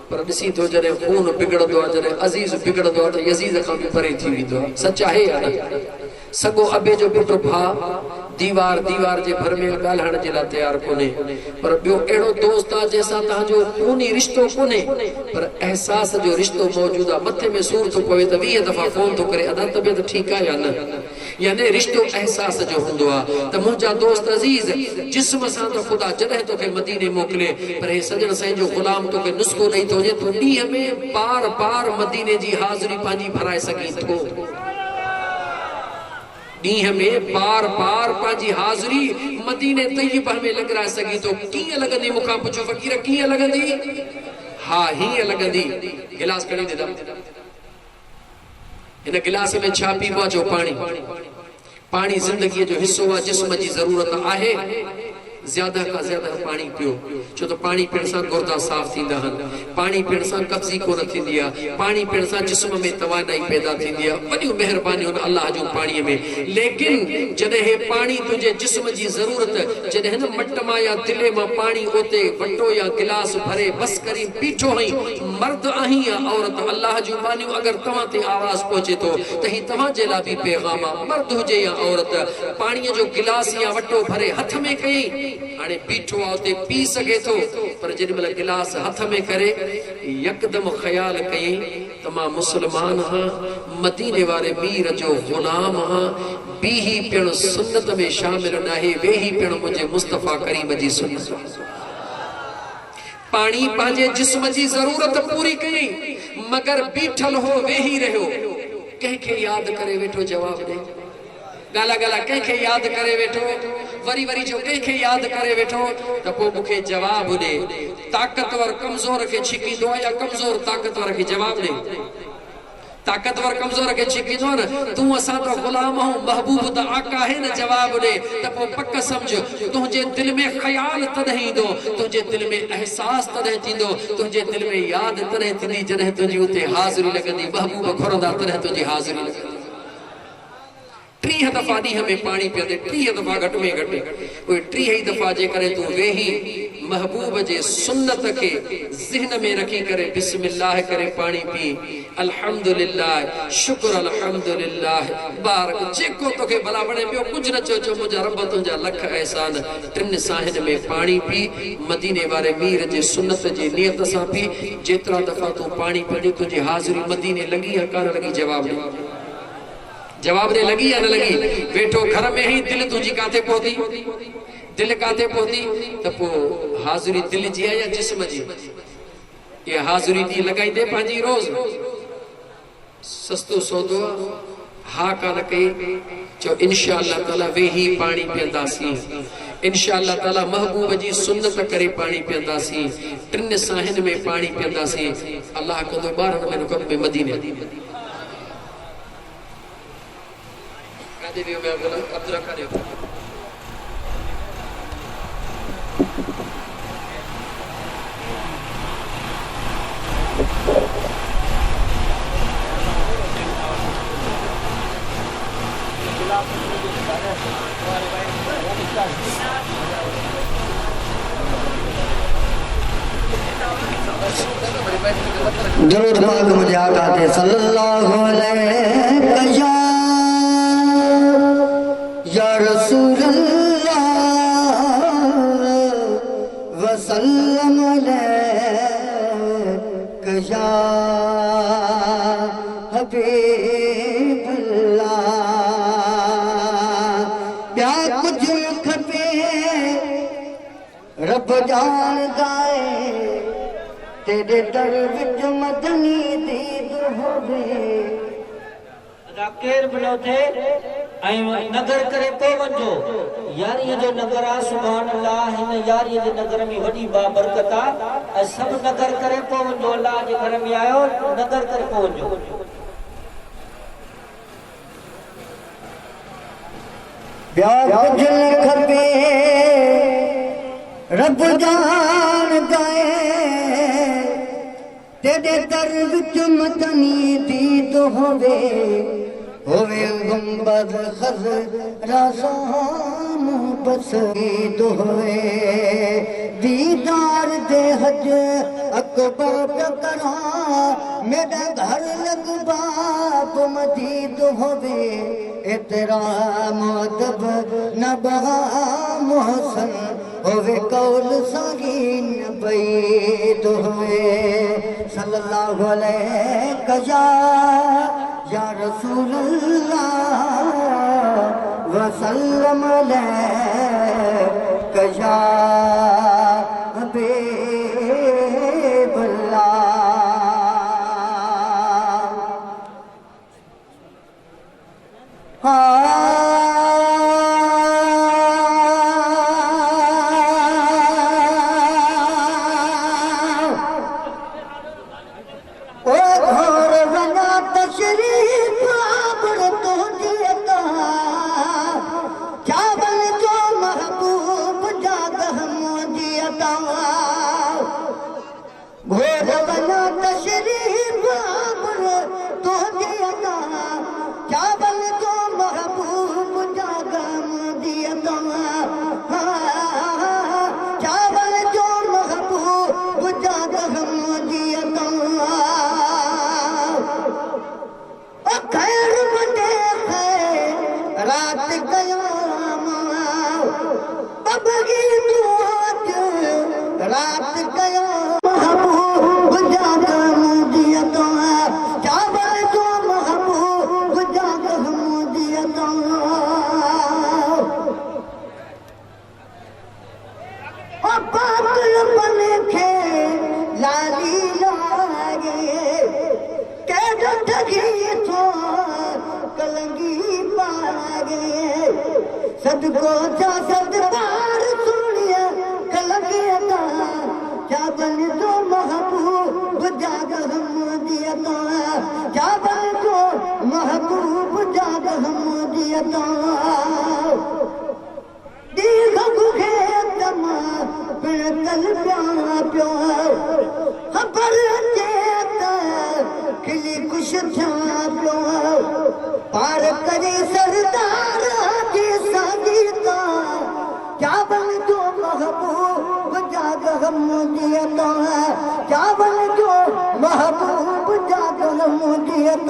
पर ॾिसी थो जॾहिं खून बिगड़ंदो आहे, जॾहिं अज़ीज़ बिगड़ंदो आहे त यज़ीज़ खां बि परे थी वेंदो आहे। सच आहे या न? सॻो अबे जो पुट भाउ दीवार जे भर में ॻाल्हाइण जे लाइ तयारु कोन्हे, पर ॿियो अहिड़ो दोस्त आहे जंहिंसां तव्हांजो खूनी रिश्तो कोन्हे पर एहसास जो रिश्तो मौजूदु आहे। मथे में सूर थो पवे त 20 दफ़ा फोन थो करे, अदा तबियत ठीकु आहे या न? यानी रिश्तो एहसास जो हूंदो आहे त मुंहिंजा दोस्त अज़ीज़ जिस्म सां त ख़ुदा जॾहिं तोखे मदीने मोकिले, पर हे सजण साईं जो ग़ुलाम तोखे नुस्ख़ो ॾेई थो वञे, तूं ॾींहं में बार मदीने जी हाज़िरी पंहिंजी भराए सघीं थो। ॾींहं में बार पंहिंजी हाज़िरी मदीने तैयबा में लॻाए सघीं थो। कीअं लॻंदी? मूंखां पुछो फ़क़ीर कीअं लॻंदी? हा हीअं लॻंदी। गिलास खणी ॾिदा, हिन गिलास में छा पीबो आहे? जो पाणी ज़िंदगीअ जो हिस्सो आहे, जिस्म जी ज़रूरत आहे। ज्यादा का ज्यादा पानी पियो, छो तो पानी पीण सां गुर्दा साफ़ थींदा आहिनि, पानी पीण सां कब्ज़ी कोन थींदी आहे, पानी पीण सां जिस्म में तवानाई पैदा थींदी आहे। वॾियूं महिरबानियूं अल्लाह जूं पाणीअ में। लेकिन जॾहिं हे पानी तुंहिंजे जिस्म जी ज़रूरत, जॾहिं हिन मट मां या दिले मां पानी उते वटो या गिलास भरे बस करी बीठो हई, मर्द आहीं या औरत, अल्लाह जूं बानियूं अगर तव्हां ते आवाज़ पहुचे थो त ही तव्हां जे लाइ बि पैगाम आहे। मर्द हुजे या औरत, पाणीअ जो गिलास या वटो भरे हथ में कई, हाणे बीठो आहे उते पी सघे थो, पर जेॾीमहिल गिलास हथ में करे यकदम ख़्याल कई त मां मुस्लमान हां, मदीने वारे मीर जो ग़ुलाम हां, बीही पिण सुन्नत में शामिल नाहे, वेही पिण मुंहिंजे मुस्तफ़ा करीम जी सुन्नत। पानी पंहिंजे जिस्म जी ज़रूरत पूरी कई, मगर बीठल हो, वेही रहियो, कंहिंखे यादि करे वेठो, जवाब ॾे। गाला कंहिंखे यादि करे वेठो, वरी जो कंहिंखे यादि करे वेठो त पोइ मूंखे जवाब ॾे। ताक़तवर कमज़ोर खे छिकींदो आहे या कमज़ोर ताक़तवर खे? जवाब ॾे। ताक़तवर कमज़ोर खे छिकींदो आहे न? तूं असां त ग़ुलाम आहियूं, महबूब त आका आहे न? जवाब ॾे। त पोइ पक सम्झ, तुंहिंजे दिलि में ख़्याल तॾहिं ईंदो, तुंहिंजे दिलि में एहसास तॾहिं थींदो, तुंहिंजे दिलि में यादि तॾहिं थींदी जॾहिं तुंहिंजी उते हाज़िरी लॻंदी, महबूब घुरंदा तॾहिं तुंहिंजी हाज़िरी लॻंदी। 30 दफ़ा ॾींहं में पानी पीअंदे, 30 दफ़ा घटि में घटि, उहे 30 दफ़ा जेकॾहिं तूं वेही महबूब जे सुन्नत खे ज़हन में रखी करे बिस्मिल्लाह करे पानी पी, अल्हम्दुलिल्लाह, शुक्र अल्हम्दुलिल्लाह, बारक, जेको तोखे भला वणे पियो, कुझु न चओ, मुंहिंजा रब तुंहिंजा लख एहसान। 3 साहिन में पानी पी, मदीने वारे मीर जे सुन्नत जी नियत सां पी। जेतिरा दफ़ा तूं पानी पी, तुंहिंजी हाज़िरी मदीने लॻी या कान लॻी? जवाब दे, लगी या न लगी? वेठो घर में ही दिल तुझी काथे पहुती? दिल काथे पहुती? तो पो हाज़िरी दिल जी है या जिस्म जी? ये हाज़िरी दी लगाई दे पांजी रोज सस्तो सौदो हा कान कई जो इंशाअल्लाह ताला वेही पानी पींदासी, इंशाअल्लाह ताला महबूब जी सुन्नत करे पानी पींदासी, 3 साहिन में पानी पींदासी। अल्लाह कंदो 12 महीनों कब में मदीने देवी में अब्दुल रखा दे। दरूद पाक मुझे आका के सल्लल्लाहु अलैहि या रसूल अल्लाह वसल्लम अलैहि या हबीब अल्लाह क्या कुछ खपे रब जानदा है तेरे दर विच मदनी दीद होवे केर बिलो थे नगर करे पे वंजो यारी जो नगर आ सुभान अल्लाह इन यारी जे नगर में वडी बाबरकत आ सब नगर करे पे वंजो अल्लाह जे घर में आयो नगर करे पे वंजो प्यार दिल खपे रब जान गए तेरे दर विच मदनी दीद होवे गुंबद खज़रा साम बस दीद होवे दीदार दे हज अकबर करा मेरा घर लग बाप मदीद होवे एहतराम अदब नबहा मोहसन होवे कौल सारीन बैद होवे सल्लल्लाहु अलैहि या रसूल अल्लाह वसल्लम अलैहि या हबीब अल्लाह रात गया महबूब जागा मुदियत चावल जो महबूब जागा मुदियत पागल बन के लाली लागे के ठगी तो कलंगी पागे सदको जा सदबार सुनिया कलंगी चावल जो महबूब जागा मुदियत चावल जो महबूब जागा मुदियत दीघ गुखे तमा पिणकल प्यो खबर चेत खिली कुछ था प्यो पार करे सरदार जी संगीता चावल जो महबूब जागा मुदियत चावल जो महबूब जागा मुदियत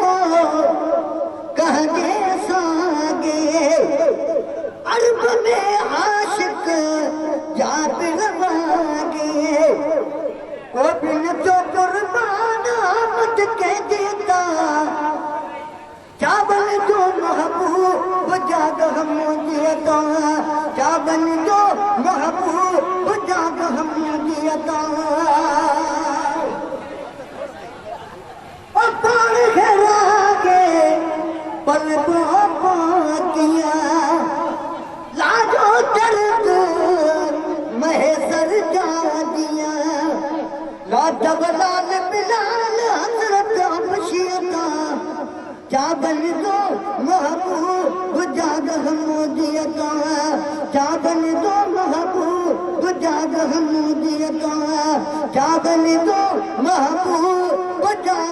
को कहजे सागे अरब में आशिक जाबिर वागे को बिन तो कुर्बान आमद के देता चावल जो महबूब जागा मुदियत चावल जो महबूब जागा मुदियत पान खेलागे पल पातिया लाजो दर्द महेसर जा दिया लाजब लाल बिलाल हजरत अबशियता चावल जो महबूब जागा मुदियत चावल जो महबूब जागा मुदियत चावल जो महबूब जागा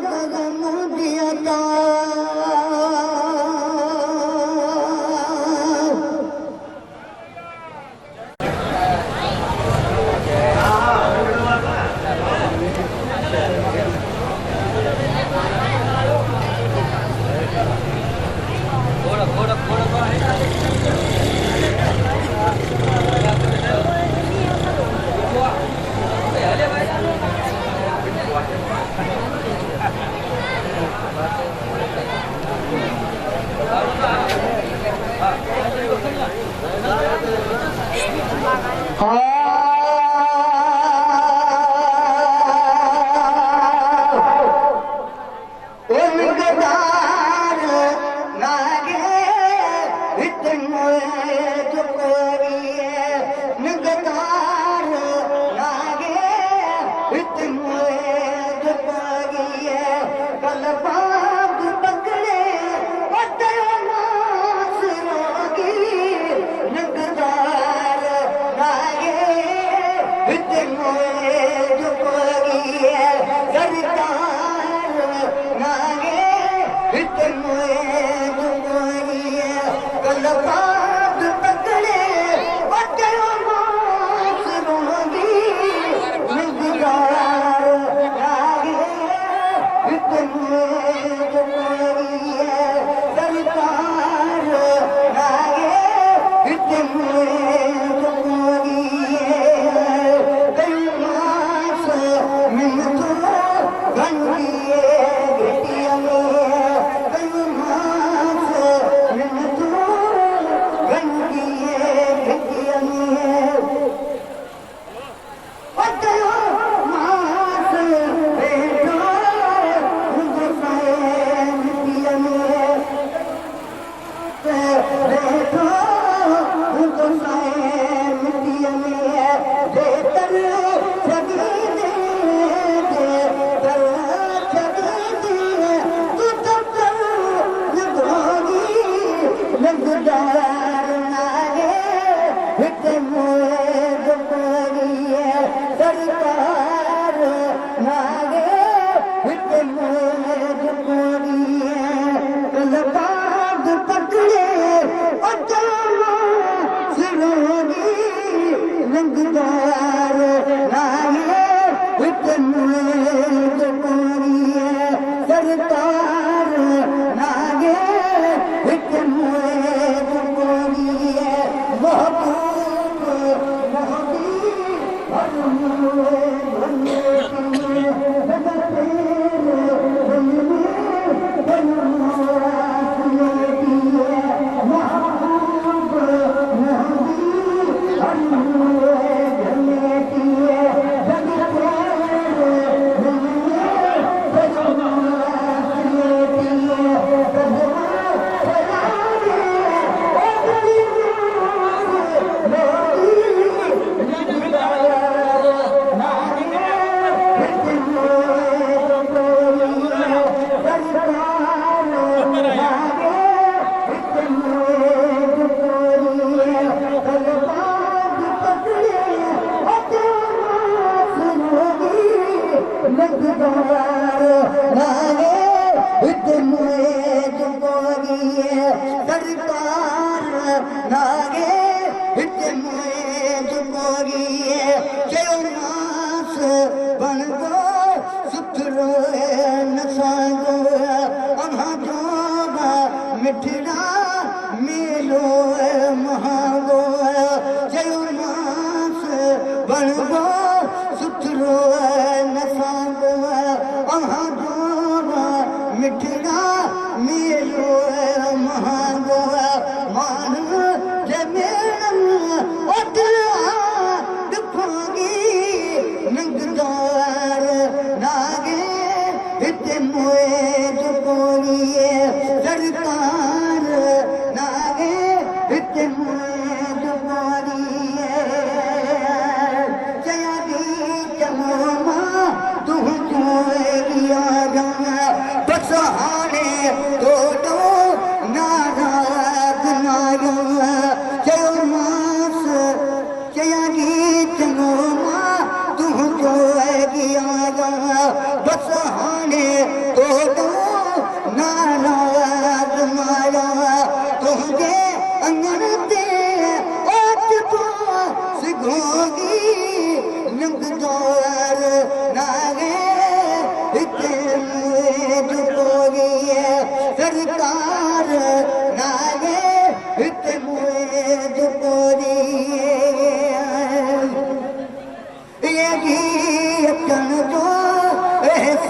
बस हाणे तो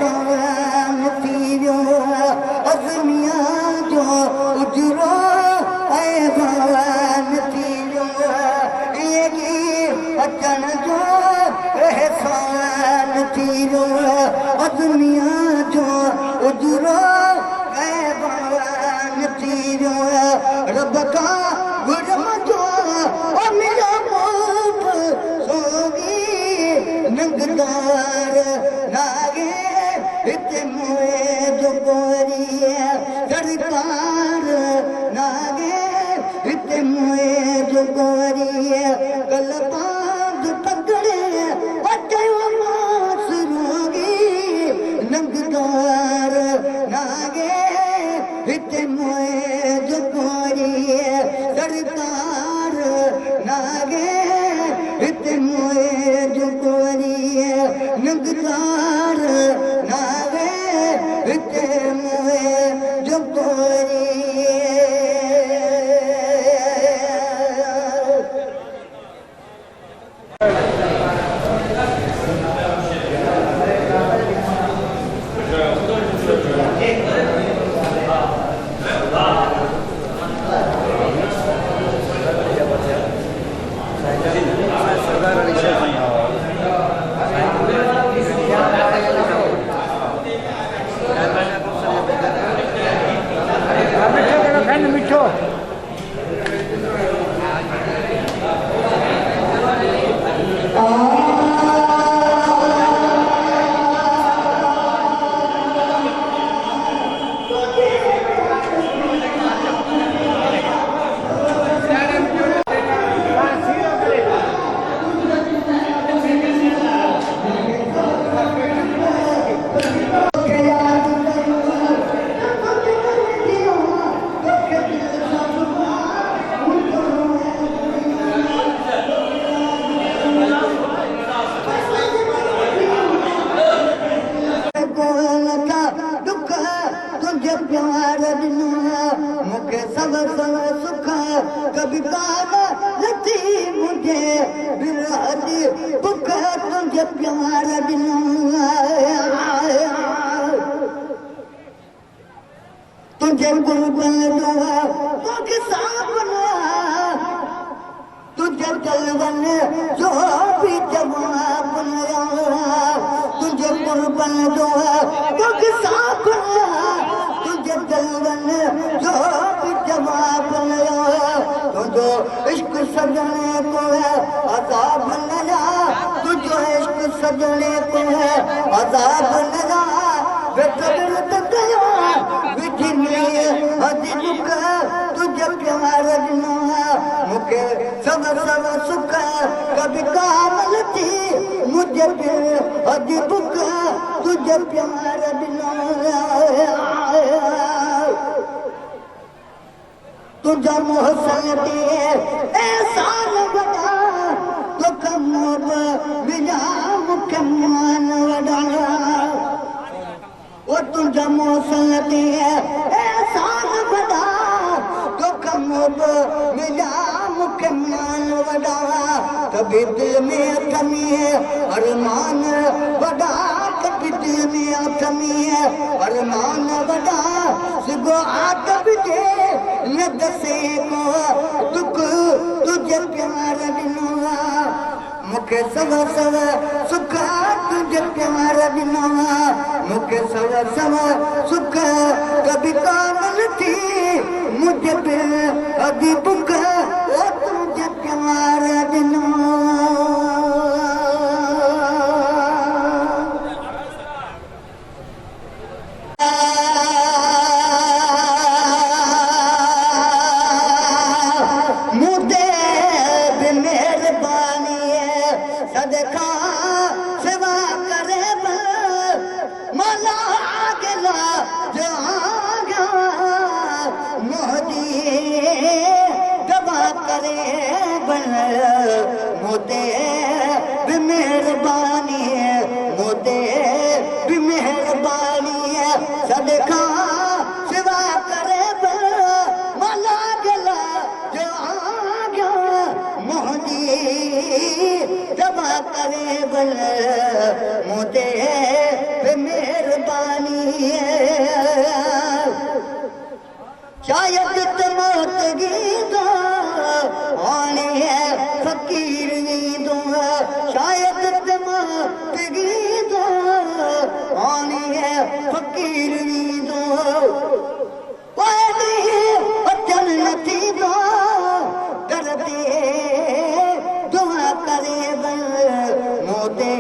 एहसान थी वियो अज़मिया जो उजरो एहसान थी वियो ये अचण जो एहसान थी वियो अज़मिया जो उजरो एहसान थी वियो रब का गुरम जो मिलो मूप सोगी नंगदार नागे हिते मुए जो गोरी सरकार नागे हिते मुए जो गोरी कल बांध पकड़े बचयो मास रोगी नंगदार नागे हिते मुए जो गोरी सरकार नागे हिते मुए जो गोरी नंगदार नागे हिते मुए जो गोरी प्यार दिनुआ मुखे सब सब सुख कभी कान लती मुझे बिरादी बुख तुझे प्यार दिनुआ तुझे गुलबन दुआ मुझे सापना तुझे जलवन जो भी जवाब तुझे गुलबन दुआ मुझे सापना जलवन जो भी जवाब तुझो इश्क सजने को है अज़ाब नया तुझो इश्क सजने को है अज़ाब नया बेतबिल तकया विधनी हदी दुख तुझे प्यार दिनो मुके सब सब सुख कभी कामल थी मुझे हदी दुख तुझे प्यार दिनो तुझा मोहसन दे एहसान वड़ा तो कम बिना मुखे मान वड़ा वो तुझा मोहसन दे एहसान वड़ा तो कम बिना मुखे मान वड़ा कभी दिल में कमी है अरमान वड़ा कभी दिल में कमी है अरमान वड़ा सिगो आदब दे न दसे को दुख तुझे प्यार दिनुआ मुखे सब सब सुख तुझे प्यार दिनुआ मुखे सब सब सुख कभी कामल थी मुझे पे अभी बुख वो तुझे प्यार दिनुआ मोते भी मेहरबानी है मोते भी मेहरबानी है सदका सिवा करे मना गला जो आ गया मोहनी दबा करे बल मोते भी मेहरबानी मेहरबानी शायद तमत गीदा आने है फकीर नीदो शायद तमत गीदा आने है फकीर नीदो वचन नथी दो करते दुआ करे बल मोते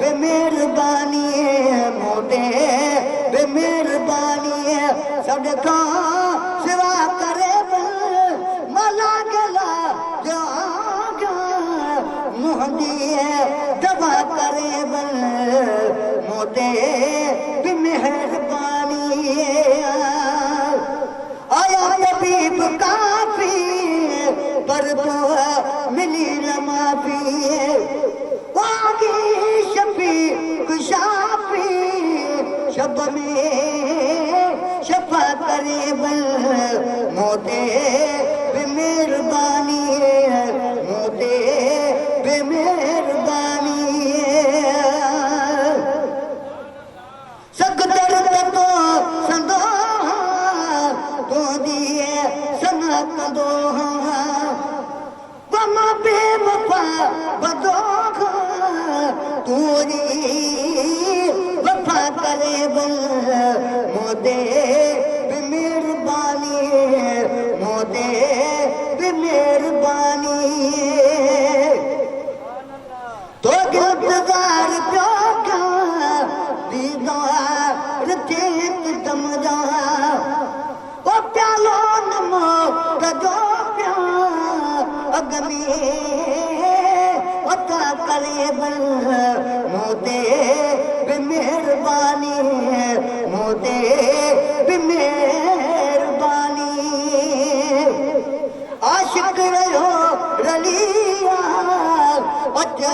बे मेहरबानी मोते बे मेहरबानी सदका सिवा करे बल मला गला जागा मुहदी दवा करे बल मोते बे मेहरबानी आया तबीब काफी पर तो मिली न माफी वागी शफी कुशाफी शब में शफा करे बल मोते बे मेहरबानी मोते बे मेहरबानी सकदर तो संदो तो दिए सना कंदो वमा बेवफा बदो तूरी वफा करे बल मोदे बे मेहरबानी मोदे बे मेहरबानी तो गिरफ्तार प्यो क्या दीदार तेत दम जा ओ प्यालो नमो कदो प्या अगमी अता करे बल मोदे बे मेहरबानी मोदे बे मेहरबानी आशिक रहो रलिया अजा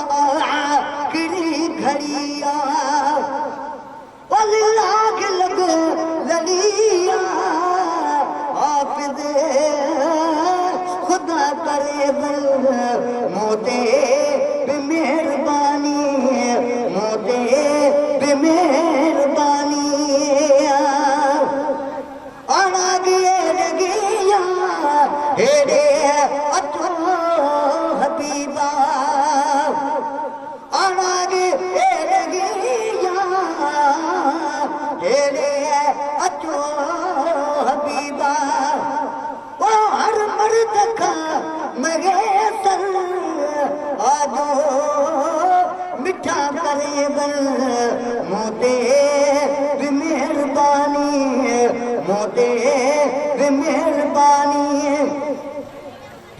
आखिरी घड़िया लाग लग ललिया हाफिज खुदा करे बल मोते बे मेहरबानी मोते बे मेहरबानी आना गिए लगिया हेरे अचो हबीबा आना गिए लगिया हेरे अचो हबीबा ओ हर मर्द का मगे सर आदो मिठा करे बल मोते बे मेहरबानी मोते बे मेहरबानी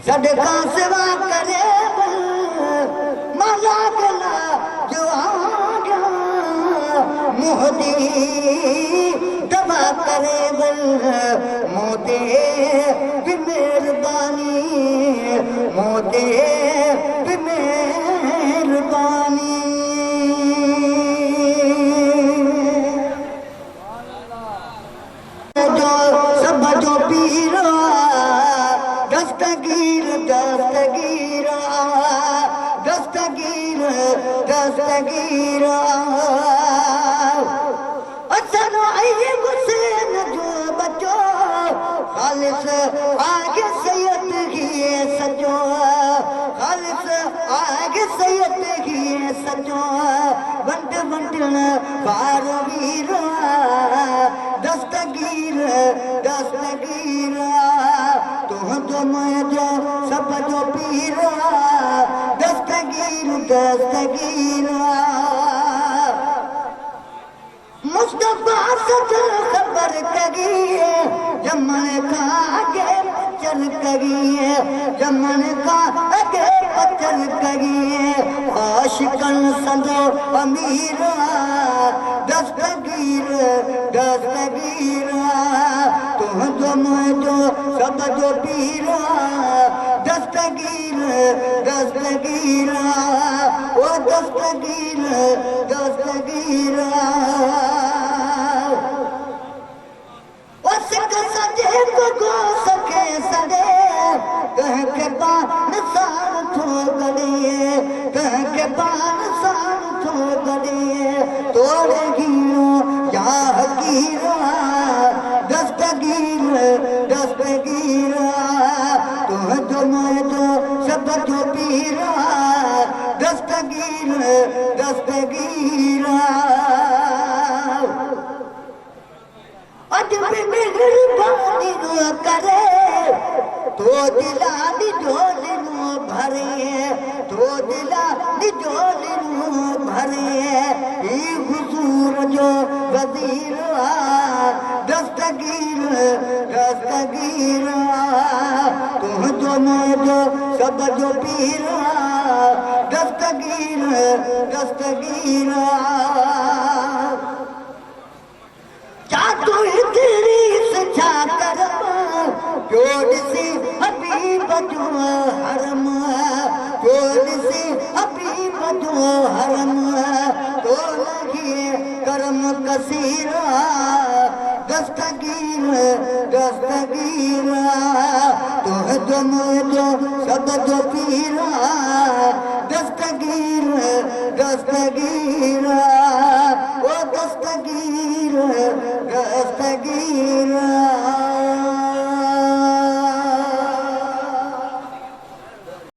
सदका सेवा करे बल माला गला जो आगा मोहदी दवा करे बल मोते बे मेहरबानी मोते बे मेहरबानी जो सब जो पीरा दस्तगीर दस्तगीरा दस्तगीर दस्तगीरा असन आई हुसैन जो बचो खालिस आगे सैयद ही सजो खालिस आगे सैयद ही सजो वंड वंडन बार वीरा दस्तगीर दस्तगीरा तो मैं जो सब जो पीरा दस्तगीर दस्तगीरा मुस्तफा सजल खबर करी जमन का आगे पचल करी जमन का आगे पचल करी आशिकन संदो अमीरा दस्तगीर दस्तगीरा तो मैं जो सब जो पीरा दस्तगीर दस्तगीरा ओ दस्तगीर दस्तगीरा सजे को गो सके सदे कह के पान सार थो गड़िए कह के पान सार थो गड़िए तोड़े गियो सब जो पीरा दस्तगीर दस्तगीरा अज भी मेहरबानी न करे तो दिला दी झोली नु भरे तो दिला दी झोली नु भरे ई हुजूर जो वजीर दस्तगीर दस्तगीर तुझो मुझो सब जो पीरा दस्तगीर दस्तगीर चातु तेरी सचा करम जोड़सी हबीब जो हरम जोड़सी हबीब जो हरम तो लगी करम कसीरा दस्तगीर दस्तगीर तो मुझो सब जो पीरा दस्तगीर दस्तगीर